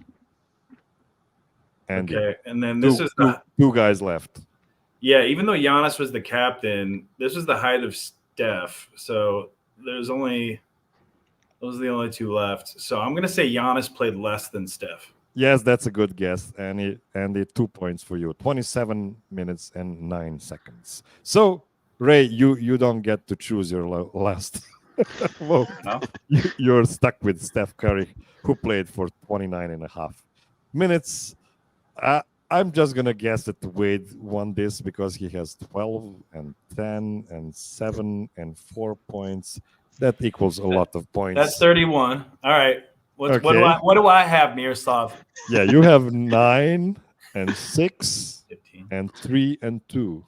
And Okay, and then this is two guys left. yeah. Even though Giannis was the captain, this was the height of Steph. So those are the only 2 left. So I'm gonna say Giannis played less than Steph. Yes, that's a good guess. And 2 points for you. 27 minutes and 9 seconds. So, Ray, you don't get to choose your last. Well, No? you're stuck with Steph Curry, who played for 29 and a half minutes. I'm just going to guess that Wade won this because he has 12 and 10 and 7 and 4 points. That equals a lot of points. That's 31. All right. What do I have, Miroslav? Yeah, you have 9 and 6 15. and 3 and 2.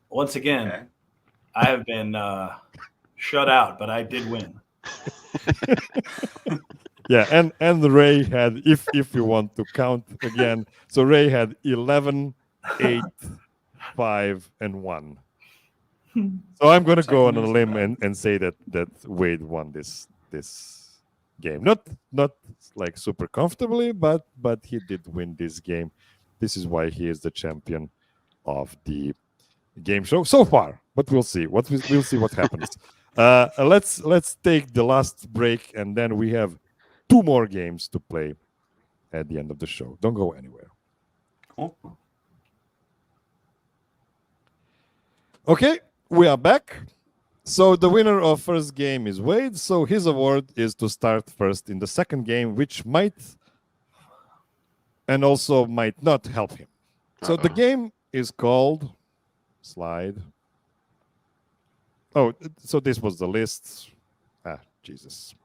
Once again, Okay. I have been shut out, but I did win. Yeah, and Ray had, if you want to count again, so Ray had 11, 8, 5, and 1. So I'm going to go on a limb and say that Wade won this game. Not like super comfortably, but he did win this game. This is why he is the champion of the game show so far. But we'll see. We'll see what happens. Let's take the last break, and then we have 2 more games to play at the end of the show. Don't go anywhere. Cool. Okay, we are back. So the winner of first game is Wade. So his award is to start first in the second game, which might and also might not help him. So the game is called Slide. Oh, so this was the list. Jesus.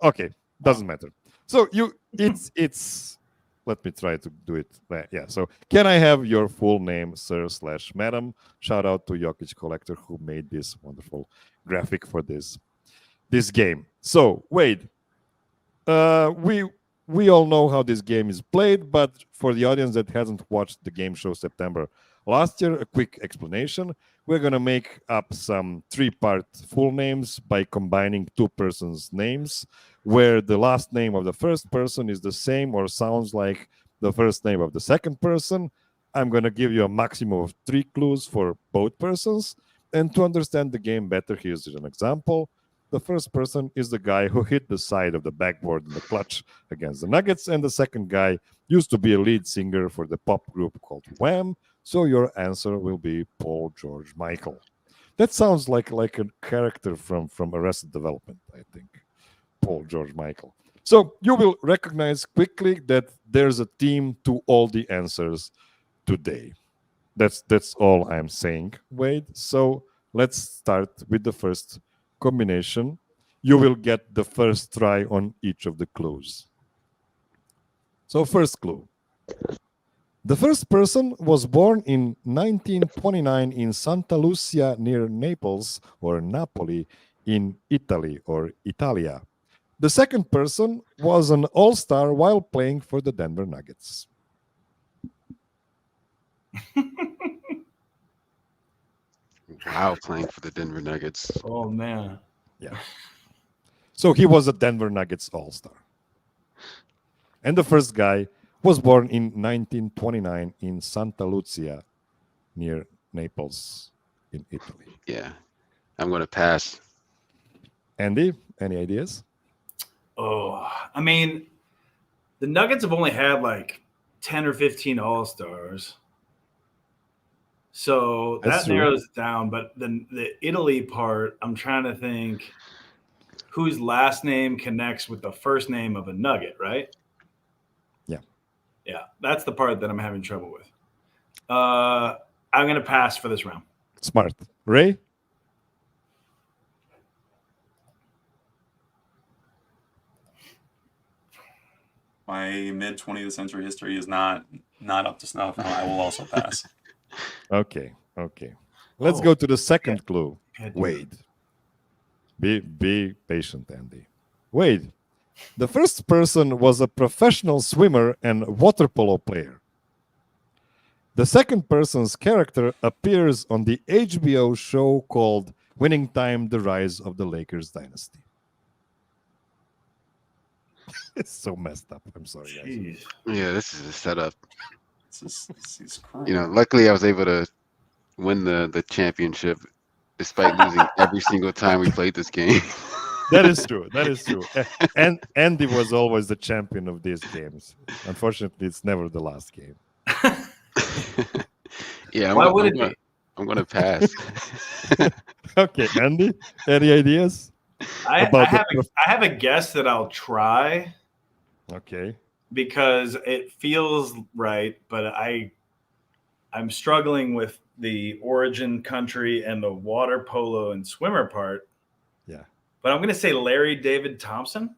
Okay, doesn't matter. So it's let me try to do it. Yeah, so can I have your full name, sir/madam? Shout out to Jokic Collector who made this wonderful graphic for this game. So Wade, we all know how this game is played, but for the audience that hasn't watched the game show September last year, a quick explanation. We're going to make up some 3-part full names by combining 2 persons' names, where the last name of the first person is the same or sounds like the first name of the second person. I'm going to give you a maximum of 3 clues for both persons. And to understand the game better, here's an example. The first person is the guy who hit the side of the backboard in the clutch against the Nuggets, and the second guy used to be a lead singer for the pop group called Wham! So your answer will be Paul George Michael. That sounds like a character from Arrested Development, I think. Paul George Michael. So you will recognize quickly that there's a theme to all the answers today. That's all I'm saying, Wade. So let's start with the first combination. You will get the first try on each of the clues. So first clue. The first person was born in 1929 in Santa Lucia near Naples or Napoli in Italy or Italia. The second person was an all-star while playing for the Denver Nuggets. Wow, playing for the Denver Nuggets. Oh man. Yeah. So he was a Denver Nuggets all-star. And the first guy was born in 1929 in Santa Lucia near Naples in Italy. Yeah. I'm going to pass. Andy, any ideas? Oh, I mean, the Nuggets have only had like 10 or 15 All-Stars. So That's that true. narrows it down. But then the Italy part, I'm trying to think whose last name connects with the first name of a Nugget, right? Yeah. Yeah, that's the part that I'm having trouble with. I'm going to pass for this round. Smart. Ray? My mid 20th century history is not up to snuff, and I will also pass. Okay. Let's go to the second clue. Can't do Wade. Be patient, Andy. Wade. The first person was a professional swimmer and water polo player. The second person's character appears on the HBO show called Winning Time: The Rise of the Lakers Dynasty. It's so messed up. I'm sorry, guys. Jeez. Yeah, this is a setup. This is cruel. You know, luckily I was able to win the championship despite losing every single time we played this game. That is true. And Andy was always the champion of these games. Unfortunately, it's never the last game. Yeah, Why would it be? I'm going to pass. Okay, Andy, any ideas? I About have a guess that I'll try Okay. because it feels right, but I'm struggling with the origin country and the water polo and swimmer part. Yeah. But I'm going to say Larry David Thompson.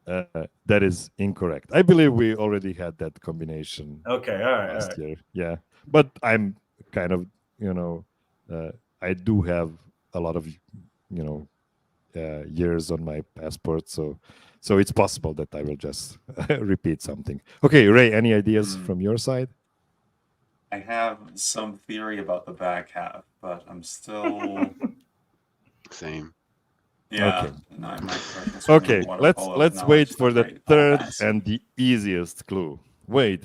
That is incorrect. I believe we already had that combination Okay, all right. last year. Yeah, but I'm kind of, I do have a lot of, years on my passport, so it's possible that I will just repeat something. Okay, Ray, any ideas from your side? I have some theory about the back half, but I'm still Same. yeah. Okay. No, I'm not professional swimmer, Okay, water let's polo wait knowledge, for the great. I'll third pass. and the easiest clue. Wait,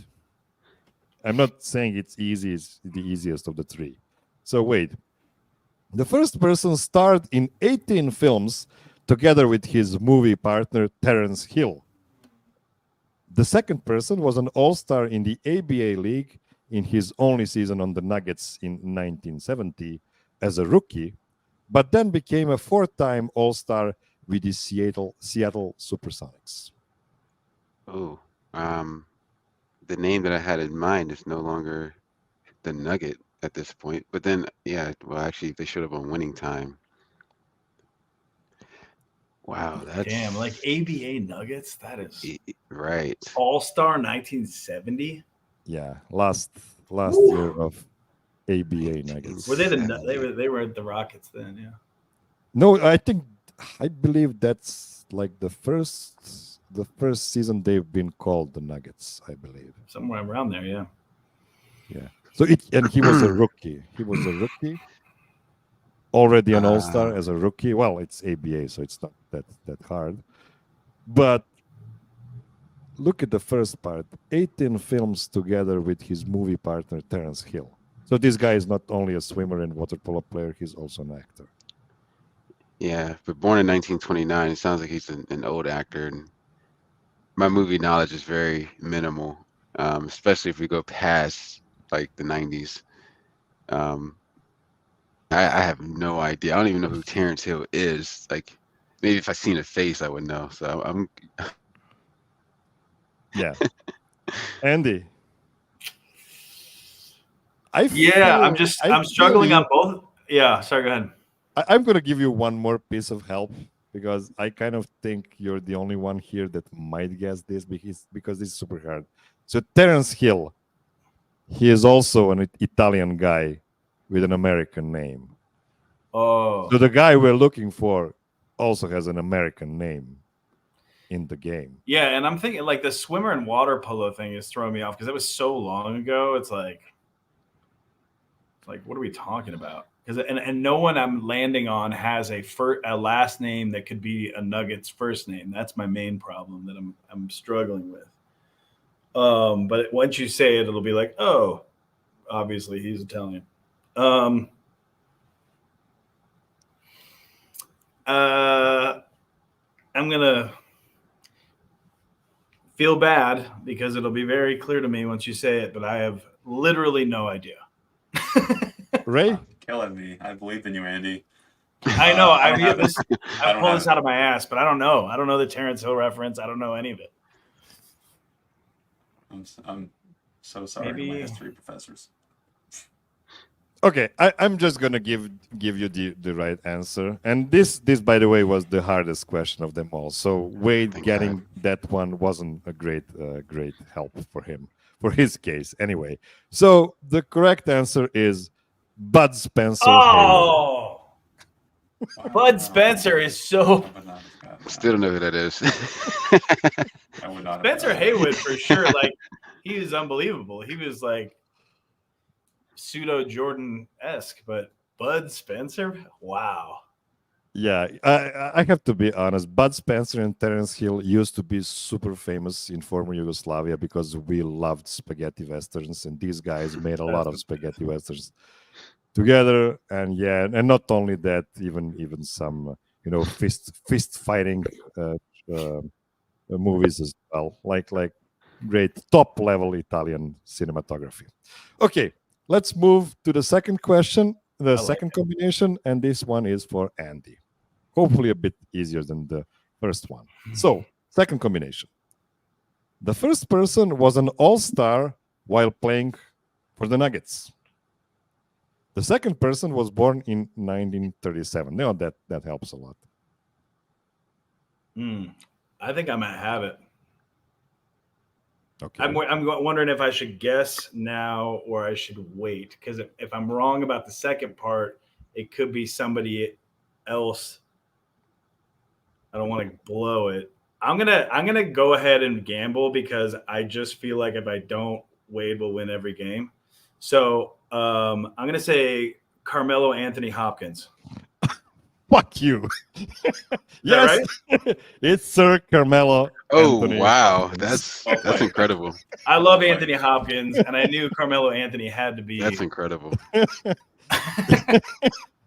I'm not saying it's easy; it's the easiest of the three. So wait, the first person starred in 18 films together with his movie partner Terence Hill. The second person was an all-star in the ABA League in his only season on the Nuggets in 1970 as a rookie, but then became a 4-time All-Star with the Seattle Supersonics? Oh, the name that I had in mind is no longer the Nugget at this point. But then, yeah, well, actually, they should have on Winning Time. Wow, that's Damn, like ABA Nuggets. That is right. All-Star 1970. Yeah, last Woo. year of ABA Nuggets. Were they the 1970. they were the Rockets then? Yeah. No, I believe that's like the first season they've been called the Nuggets, I believe. Somewhere around there, yeah. Yeah. So he was a rookie. He was a rookie. Already an All-Star as a rookie. Well, it's ABA, so it's not that hard. But look at the first part. 18 films together with his movie partner Terence Hill. So this guy is not only a swimmer and water polo player, he's also an actor. Yeah, but born in 1929, it sounds like he's an old actor. And my movie knowledge is very minimal, especially if we go past like the 90s. I have no idea. I don't even know who Terrence Hill is. Like, maybe if I seen a face, I would know. So I'm. Yeah. Andy. I'm struggling on both. Yeah, sorry, go ahead. I'm going to give you one more piece of help because I kind of think you're the only one here that might guess this because this is super hard. So Terence Hill, he is also an Italian guy with an American name. Oh. So the guy we're looking for also has an American name in the game. Yeah, and I'm thinking like the swimmer and water polo thing is throwing me off because it was so long ago. It's like what are we talking about? Because and no one I'm landing on has a last name that could be a Nuggets first name. That's my main problem that I'm struggling with. But once you say it, it'll be like, oh, obviously he's Italian. I'm gonna feel bad because it'll be very clear to me once you say it, but I have literally no idea. Ray? Killing me. I believe in you, Andy. I know. I pull have this out of my ass, but I don't know. I don't know the Terrence Hill reference. I don't know any of it. I'm so sorry to my history professors. Okay, I'm just gonna give you the right answer, and this by the way was the hardest question of them all. So Wade getting that one wasn't a great help for him for his case anyway. So the correct answer is Bud Spencer. Oh, Bud Spencer is so. Still don't know who that is. Spencer Haywood for sure. Like he is unbelievable. He was like pseudo Jordan-esque, but Bud Spencer, wow. Yeah, I have to be honest. Bud Spencer and Terence Hill used to be super famous in former Yugoslavia because we loved spaghetti westerns, and these guys made a lot of spaghetti westerns together. And yeah, and not only that, even some fist fighting movies as well, like great top level Italian cinematography. Okay. Let's move to the second question, the second combination, and this one is for Andy. Hopefully a bit easier than the first one. So, second combination. The first person was an all-star while playing for the Nuggets. The second person was born in 1937. Now that helps a lot. I think I might have it. Okay. I'm wondering if I should guess now or I should wait, because if I'm wrong about the second part, it could be somebody else. I don't want to blow it. I'm gonna go ahead and gamble because I just feel like if I don't, Wade will win every game. So I'm gonna say Carmelo Anthony Hopkins. Fuck you. Yes, right? It's Sir Carmelo. Oh, Anthony. wow. That's incredible. I love Anthony Hopkins, and I knew Carmelo Anthony had to be. That's incredible.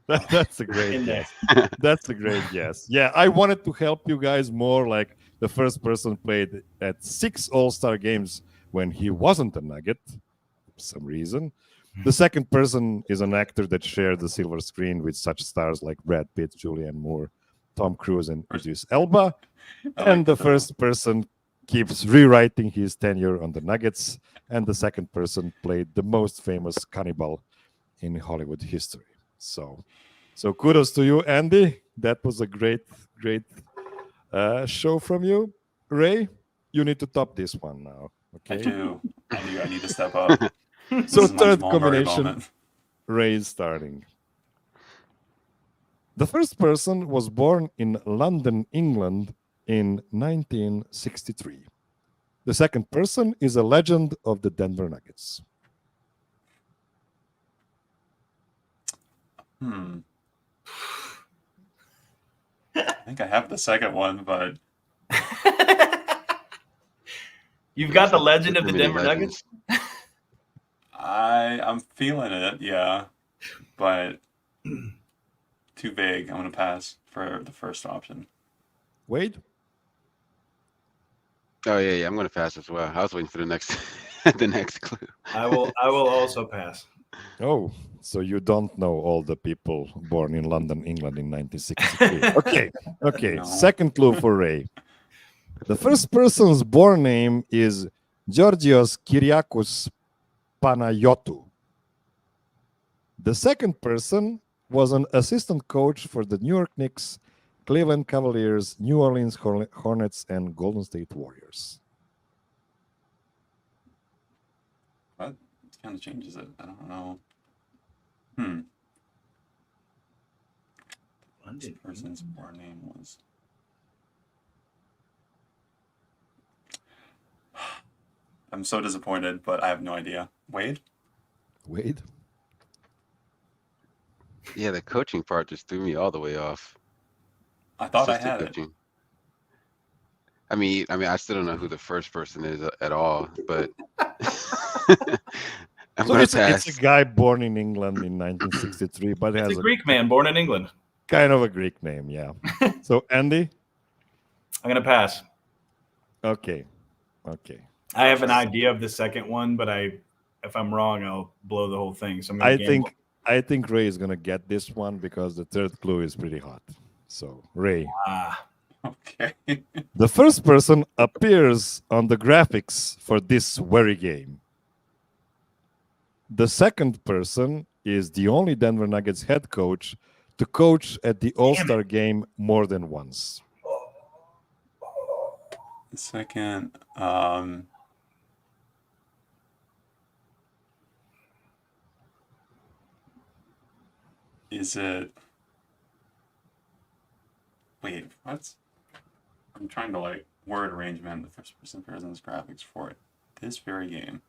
That's a great guess. That's a great guess. Yeah, I wanted to help you guys more. Like the first person played at 6 All-Star games when he wasn't a Nugget. some reason. The second person is an actor that shared the silver screen with such stars like Brad Pitt, Julianne Moore, Tom Cruise, and Idris Elba. And the first person keeps rewriting his tenure on the Nuggets, and the second person played the most famous cannibal in Hollywood history. So kudos to you, Andy. That was a great show from you. Ray, you need to top this one now. Okay. I need to step up. So This is my third Jamal Murray combination, moment. Ray is starting. The first person was born in London, England in 1963. The second person is a legend of the Denver Nuggets. I think I have the second one, but You've got the legend of the Too many Denver Nuggets. legends. I'm feeling it, yeah. But too vague. I'm gonna pass for the first option. Wade? Oh yeah, I'm gonna pass as well. I was waiting for the next the next clue. I will also pass. Oh, so you don't know all the people born in London, England in 1963. Okay. No. Second clue for Ray. The first person's born name is Georgios Kyriakos Panayotou. The second person was an assistant coach for the New York Knicks, Cleveland Cavaliers, New Orleans Hornets, and Golden State Warriors. What? It kind of changes it. I don't know. This person's born name was. I'm so disappointed, but I have no idea. Wade? Wade? Yeah, the coaching part just threw me all the way off. I thought I Assistant had it. coaching. I mean, I still don't know who the first person is at all, but I'm So gonna it's pass. a guy born in England in 1963, but It's has a Greek man born in England. kind of a Greek name, yeah. So Andy? I'm gonna pass. Okay. I have an idea of the second one, but if I'm wrong, I'll blow the whole thing. So I'm gonna gamble. I think Ray is gonna get this one because the third clue is pretty hot. So Ray. Okay. The first person appears on the graphics for this very game. The second person is the only Denver Nuggets head coach to coach at the All-Star game more than once. The second, is it? Wait, what? I'm trying to word arrangement. The first person appears on this graphics for it. This very game.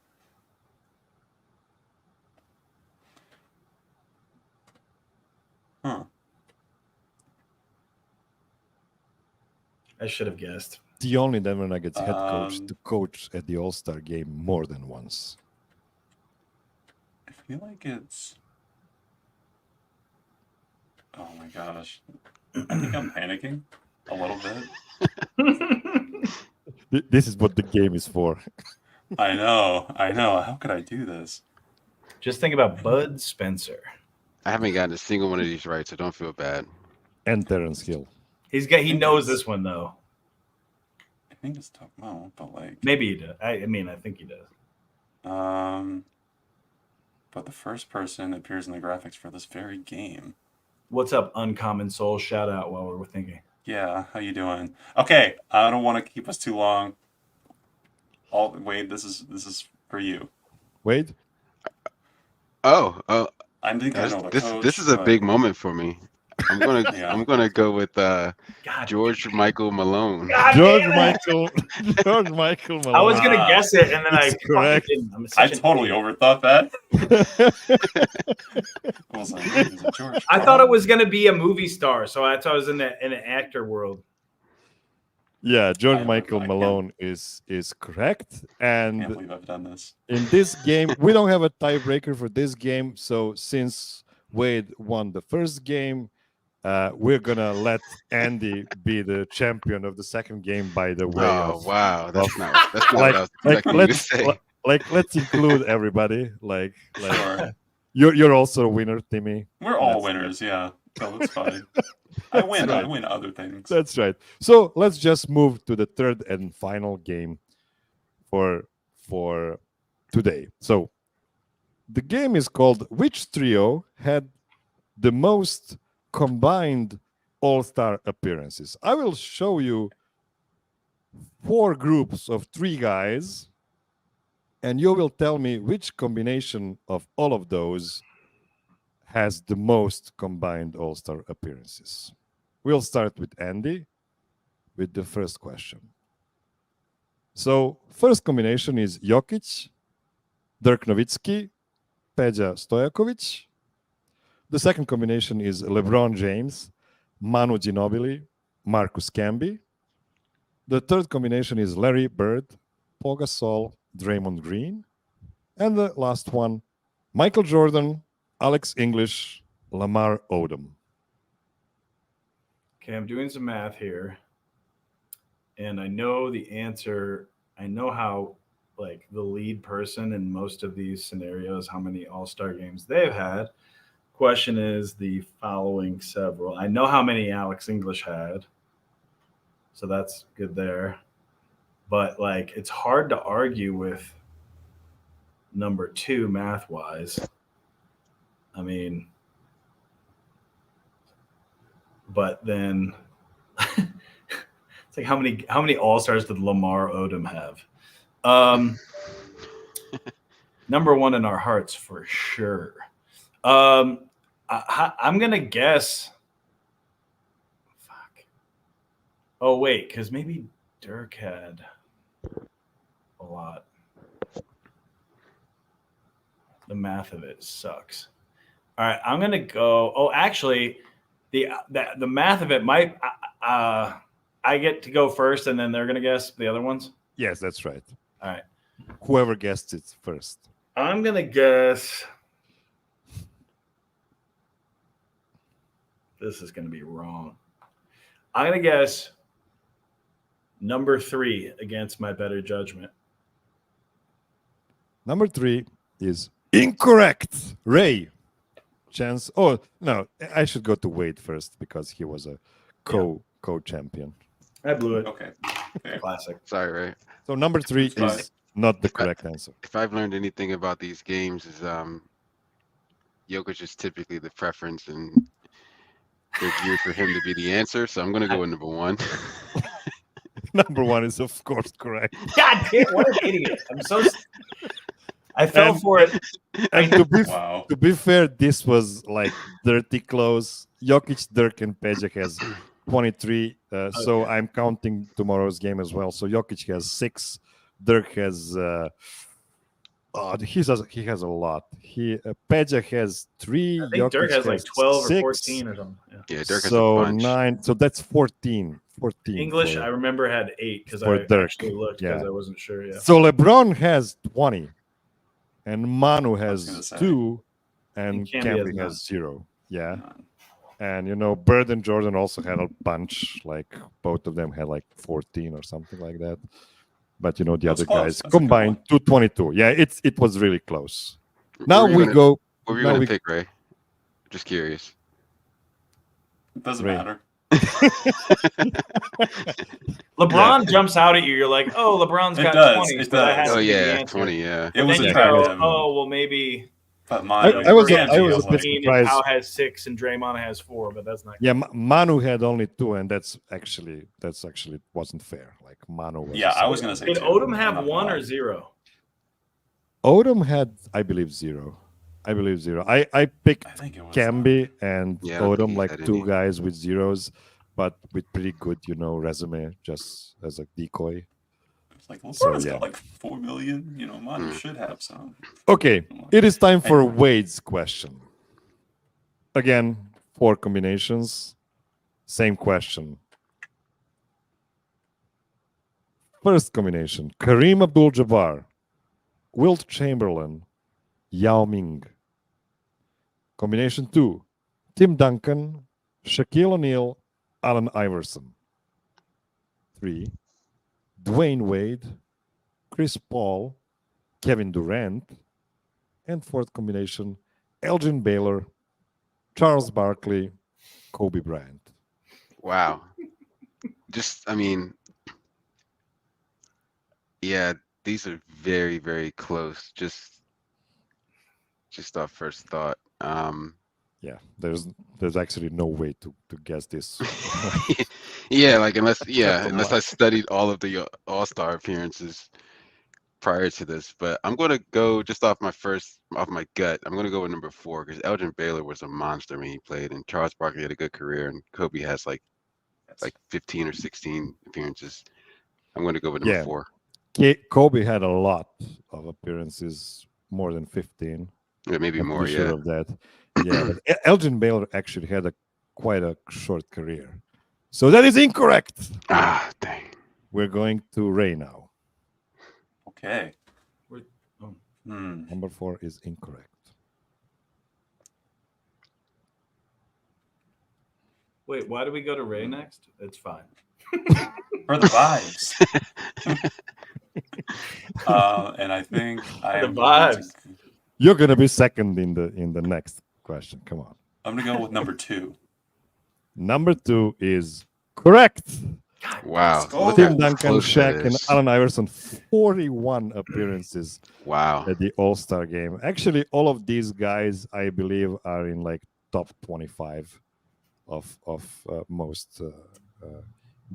Huh. I should have guessed. The only Denver Nuggets head coach to coach at the All-Star game more than once. I feel like it's. Oh my gosh. I think I'm panicking a little bit. This is what the game is for. I know. How could I do this? Just think about Bud Spencer. I haven't gotten a single one of these right, so don't feel bad. And Terrence Hill. He knows this one though. I think it's tough. No, but Maybe he does. I think he does. But the first person appears in the graphics for this very game. What's up, Uncommon Soul? Shout out while we're thinking. Yeah, how you doing? Okay, I don't want to keep us too long. Wade, this is for you. Wade? Oh, I think I know the coach, this is a but- big moment for me. I'm gonna Yeah. I'm gonna go with God, George Michael Malone. God George damn it. Michael Malone. I was gonna guess it, and then It's correct. I'm I such an totally idiot. overthought that. I was like, is it George? I thought it was gonna be a movie star, so I thought it was in an actor world. Yeah, George I Michael can't- Malone is correct. I can't And believe I've done this. in this game, we don't have a tiebreaker for this game. So since Wade won the first game, we're gonna let Andy be the champion of the second game by the way Oh of wow, that's not what I was like expecting you to say. like let's include everybody. Like Sure. you're also a winner, Timmy. We're all That's- winners, yeah. So it's fine. I win. right. I win other things. That's right. So let's just move to the third and final game for today. So the game is called Which Trio Had the Most Combined All-Star Appearances? I will show you 4 groups of 3 guys, and you will tell me which combination of all of those has the most combined All-Star appearances. We'll start with Andy with the first question. So, first combination is Jokic, Dirk Nowitzki, Peja Stojakovic. The second combination is LeBron James, Manu Ginobili, Marcus Camby. The third combination is Larry Bird, Paul Gasol, Draymond Green. And the last one, Michael Jordan, Alex English, Lamar Odom. Okay, I'm doing some math here, and I know the answer. I know how, like, the lead person in most of these scenarios, how many All-Star games they've had. Question is the following several. I know how many Alex English had, so that's good there. But, like, it's hard to argue with number 2 math-wise. I mean, but then it's like how many All-Stars did Lamar Odom have? Number 1 in our hearts for sure. I'm gonna guess. Fuck. Oh wait, because maybe Dirk had a lot. The math of it sucks. All right, I'm gonna go. Oh, actually, the math of it might. I get to go first, and then they're gonna guess the other ones. Yes, that's right. All right, Whoever guessed it first. I'm gonna guess. This is gonna be wrong. I'm gonna guess number 3 against my better judgment. Number 3 is incorrect. Ray. Chance. Oh, no, I should go to Wade first because he was a co-champion. I blew it. Okay. Fair. Classic. Sorry, Ray. So number 3 That's fine. is not the correct answer. If I've learned anything about these games is Jokic is typically the preference and they're geared for him to be the answer. So I'm gonna go with number 1. Number 1 is of course correct. God damn! What an idiot! I fell And- for it. And Wow. to be fair, this was like dirty close. Jokic, Dirk, and Peja has 23. So I'm counting tomorrow's game as well. So Jokic has 6. Dirk has he has a lot. Peja has 3. I think Dirk Jokic has like 12 6. or 14 or something. Yeah. Yeah, Dirk has a So bunch. 9. So that's 14. 14. English, for- I remember had 8 because for I Dirk, actually looked because yeah. I wasn't sure. Yeah. So LeBron has 20, and Manu gonna has say. 2, and And Camby Camby has has 0. Yeah. None. And Bird and Jordan also had a bunch. Like both of them had like 14 or something like that. But the That's other close. guys That's a good combined one. to 22. Yeah, it was really close. What Now were you we gonna- go. What were you now gonna we- pick, Ray? Just curious. It doesn't Ray. matter. LeBron jumps out at you. You're like, oh, LeBron's It got does, 20. it So that does. has Oh to be the yeah, answer. 20. Yeah. It was Then you attractive. go, oh, well, maybe But mine, I was Durant a has bit 15 and surprised. Powell has 6 and Draymond has 4, but that's not. Yeah, Manu had only 2, and that's actually wasn't fair. Like Manu was. yeah, a I was gonna say Did 2. Odom I'm have not 1 gonna or lie. 0? Odom had, I believe, 0. I picked I think it was. Camby and Yeah, I don't think Odom he like had 2 any. guys with 0s, but with pretty good, resume just as a decoy. It's like LeBron's So, yeah. got like 4 million. Mine Mm. should have some. Okay, it is time for Anyway. Wade's question. Again, 4 combinations, same question. First combination: Kareem Abdul-Jabbar, Wilt Chamberlain, Yao Ming. Combination 2: Tim Duncan, Shaquille O'Neal, Allen Iverson. 3: Dwayne Wade, Chris Paul, Kevin Durant. And fourth combination, Elgin Baylor, Charles Barkley, Kobe Bryant. Wow. Just, I mean, yeah, these are very, very close. Just off first thought. Yeah, there's actually no way to guess this. Yeah, like unless a unless lot. I studied all of the All-Star appearances prior to this, but I'm gonna go just off my gut. I'm gonna go with number 4 because Elgin Baylor was a monster when he played, and Charles Barkley had a good career, and Kobe has like 15 or 16 appearances. I'm gonna go with number Yeah. 4. Kobe had a lot of appearances, more than 15. Yeah, maybe I'm more. pretty sure Yeah. of that. Yeah, but Elgin Baylor actually had quite a short career. So that is incorrect. Ah, dang. We're going to Ray now. Okay. Oh. Number 4 is incorrect. Wait, why do we go to Ray next? It's fine. For the vibes. And I think I The am going vibes. You're gonna be second in the next question. Come on. I'm gonna go with number 2. Number 2 is correct. Wow. go. Look Tim how Duncan, close that Shaq, and is. Allen Iverson, 41 appearances Wow. at the All-Star game. Actually, all of these guys, I believe, are in like top 25 of most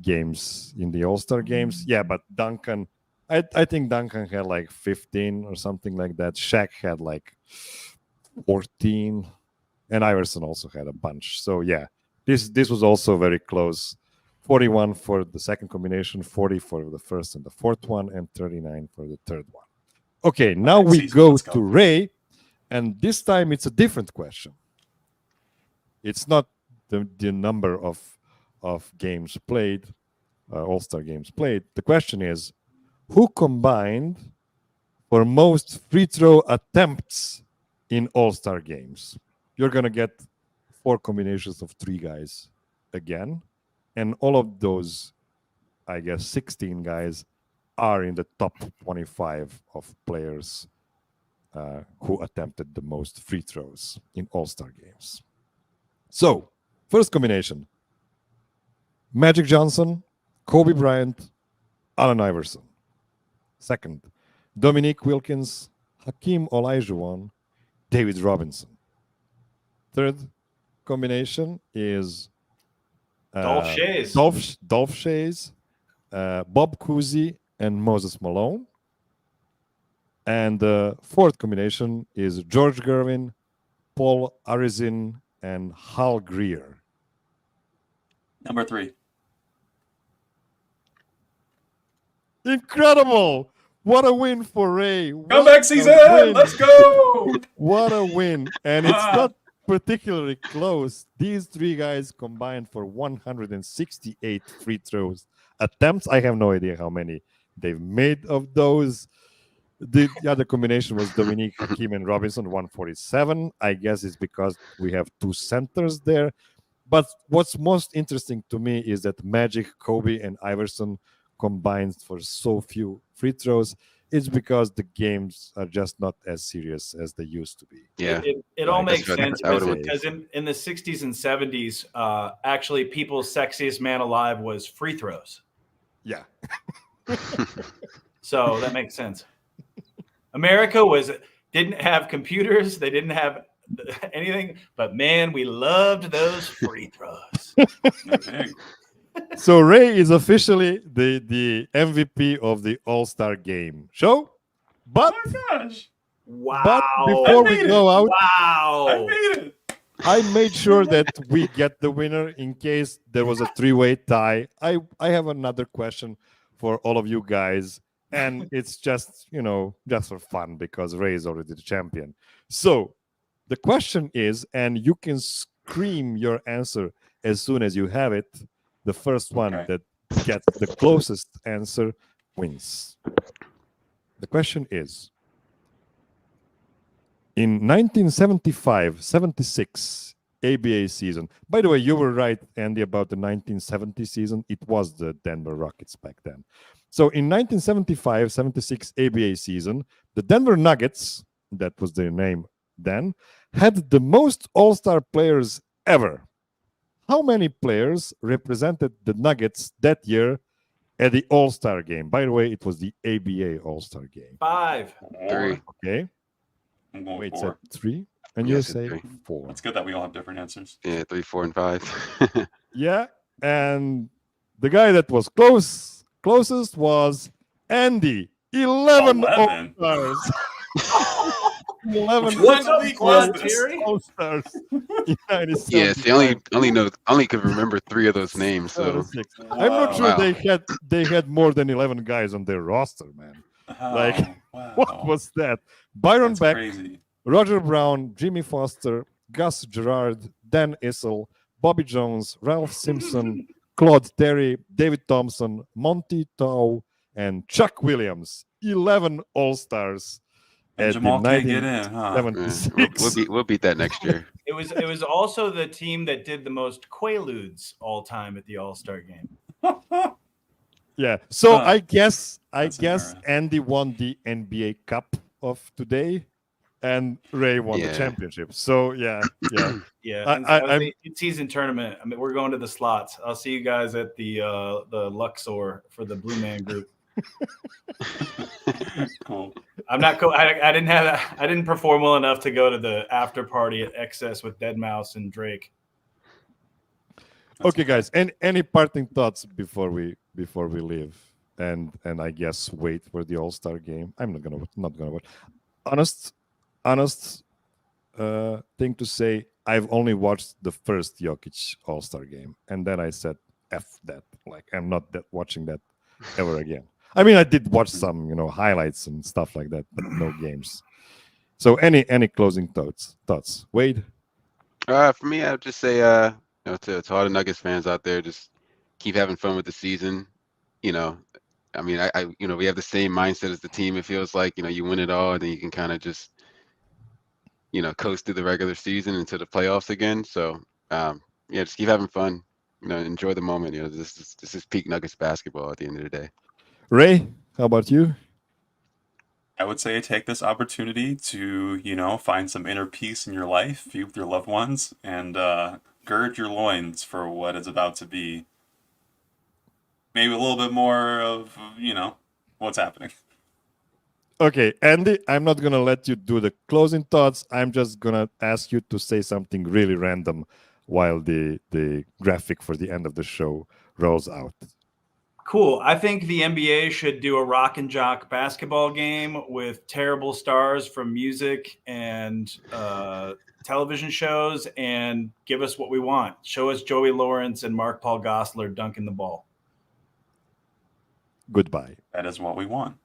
games in the All-Star games. Yeah, but Duncan, I think Duncan had like 15 or something like that. Shaq had like 14, and Iverson also had a bunch. So yeah, this was also very close. 41 for the second combination, 40 for the first and the fourth one, and 39 for the third one. Okay, now we go let's go. to Ray, and this time it's a different question. It's not the number of games played, All-Star games played. The question is, who combined for most free throw attempts in All-Star games? You're going to get 4 combinations of 3 guys again. And all of those, I guess, 16 guys are in the top 25 of players who attempted the most free throws in All-Star games. So, first combination, Magic Johnson, Kobe Bryant, Allen Iverson. Second, Dominique Wilkins, Hakeem Olajuwon, David Robinson. Third combination is Dolph Shays. Dolph Shays, Bob Cousy, and Moses Malone. And the fourth combination is George Gervin, Paul Arizin, and Hal Greer. Number 3. Incredible! What a win for Ray. Comeback season! Let's go! What a win. And it's not particularly close. These 3 guys combined for 168 free throws attempts. I have no idea how many they've made of those. The other combination was Dominique, Hakeem, and Robinson, 147. I guess it's because we have 2 centers there. But what's most interesting to me is that Magic, Kobe, and Iverson combined for so few free throws. It's because the games are just not as serious as they used to be. Yeah. It all Right, makes that's sense what I would've because in the 60s and 70s, actually people's sexiest man alive was free throws. Yeah. So that makes sense. America didn't have computers. They didn't have anything. But, man, we loved those free throws. Okay. So Ray is officially the MVP of the All-Star game show. But, Oh my gosh. Wow. but before I we made go out, Wow. I made it. I made sure that we get the winner in case there was a 3-way tie. I have another question for all of you guys. And it's just, just for fun because Ray is already the champion. So the question is, and you can scream your answer as soon as you have it. The first one that gets the closest answer wins. The question is, in 1975-76 ABA season, by the way, you were right, Andy, about the 1970 season. It was the Denver Rockets back then. So in 1975-76 ABA season, the Denver Nuggets, that was their name then, had the most All-Star players ever. How many players represented the Nuggets that year at the All-Star game? By the way, it was the ABA All-Star game. 5. 3. Okay. I'm going Wait, 4. 3? And Yeah, I you said say 3. 4. It's good that we all have different answers. Yeah, 3, 4, and 5. Yeah, and the guy that was closest was Andy. 11 11? All-Stars. 11 What's up, week Quad was this? Terry? All-Stars. in Yeah, see, 1975. only could remember 3 of those names. So 76. I'm not sure Wow. they had more than 11 guys on their roster, man. Like, wow. What was that? Byron That's Beck, crazy. Roger Brown, Jimmy Foster, Gus Gerard, Dan Issel, Bobby Jones, Ralph Simpson, Claude Terry, David Thompson, Monty Tau, and Chuck Williams. 11 All-Stars And at Jamal the can't get in, huh? 1976. we'll beat that next year. It was also the team that did the most Quaaludes all time at the All-Star game. Yeah. So Huh. I guess That's an era. Andy won the NBA Cup of today, and Ray won the Yeah. championship. So yeah. Yeah, and I- that was I'm- the in-season tournament. I mean, we're going to the slots. I'll see you guys at the Luxor for the Blue Man Group. Cool. I'm not. I didn't perform well enough to go to the after party at Excess with Deadmau5 and Drake. Okay, guys. And any parting thoughts before we leave? And I guess wait for the All-Star game. I'm not gonna watch. Honest thing to say. I've only watched the first Jokic All-Star game, and then I said, "F that!" Like I'm not watching that ever again. I mean, I did watch some, highlights and stuff like that, but no games. So, any closing thoughts? Wade? For me, I would just say, to all the Nuggets fans out there, just keep having fun with the season. I mean, I we have the same mindset as the team. It feels like, you win it all, and then you can kind of just, coast through the regular season into the playoffs again. So, just keep having fun. Enjoy the moment. This is peak Nuggets basketball at the end of the day. Ray, how about you? I would say take this opportunity to, find some inner peace in your life, be with your loved ones, and gird your loins for what is about to be maybe a little bit more of, what's happening. Okay, Andy, I'm not going to let you do the closing thoughts. I'm just going to ask you to say something really random while the graphic for the end of the show rolls out. Cool. I think the NBA should do a rock and jock basketball game with terrible stars from music and television shows and give us what we want. Show us Joey Lawrence and Mark Paul Gosselaar dunking the ball. Goodbye. That is what we want.